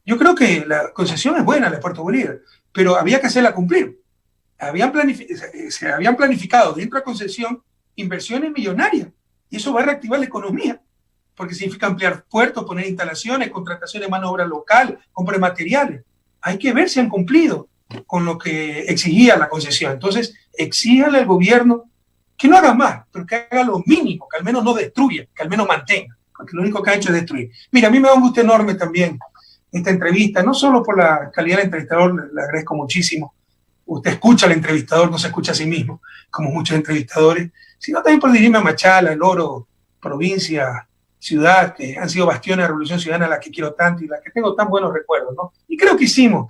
Yo creo que la concesión es buena, el aeropuerto Bolívar, pero había que hacerla cumplir. Se habían planificado dentro de la concesión inversiones millonarias, y eso va a reactivar la economía, porque significa ampliar puertos, poner instalaciones, contratación de mano de obra local, compra de materiales. Hay que ver si han cumplido con lo que exigía la concesión. Entonces, exíjale al gobierno que no haga más, pero que haga lo mínimo, que al menos no destruya, que al menos mantenga, porque lo único que ha hecho es destruir. Mira, a mí me da un gusto enorme también esta entrevista, no solo por la calidad del entrevistador, le agradezco muchísimo. Usted escucha al entrevistador, no se escucha a sí mismo, como muchos entrevistadores, sino también por dirigirme a Machala, El Oro, provincia, ciudad, que han sido bastiones de la Revolución Ciudadana, a la que quiero tanto y a la que tengo tan buenos recuerdos, ¿no? Y creo que hicimos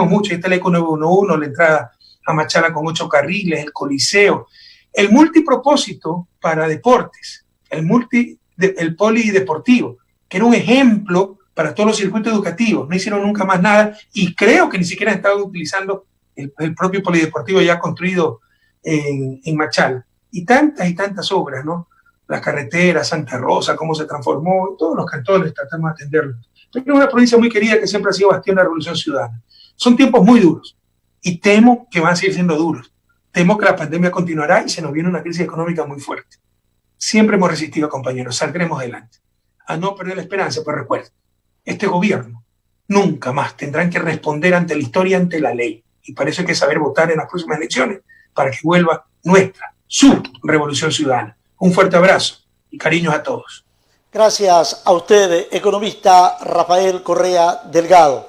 mucho. Está el ECO 911, la entrada a Machala con 8 carriles, el Coliseo, el multipropósito para deportes, el polideportivo, que era un ejemplo para todos los circuitos educativos. No hicieron nunca más nada y creo que ni siquiera han estado utilizando el propio polideportivo ya construido en Machala. Y tantas obras, ¿no? Las carreteras, Santa Rosa, cómo se transformó, todos los cantones tratamos de atenderlo. Pero es una provincia muy querida que siempre ha sido bastión de la Revolución Ciudadana. Son tiempos muy duros y temo que van a seguir siendo duros. Temo que la pandemia continuará y se nos viene una crisis económica muy fuerte. Siempre hemos resistido, compañeros, saldremos adelante. A no perder la esperanza, pues recuerden, este gobierno nunca más tendrán que responder ante la historia, ante la ley. Y para eso hay que saber votar en las próximas elecciones, para que vuelva su Revolución Ciudadana. Un fuerte abrazo y cariños a todos. Gracias a usted, economista Rafael Correa Delgado.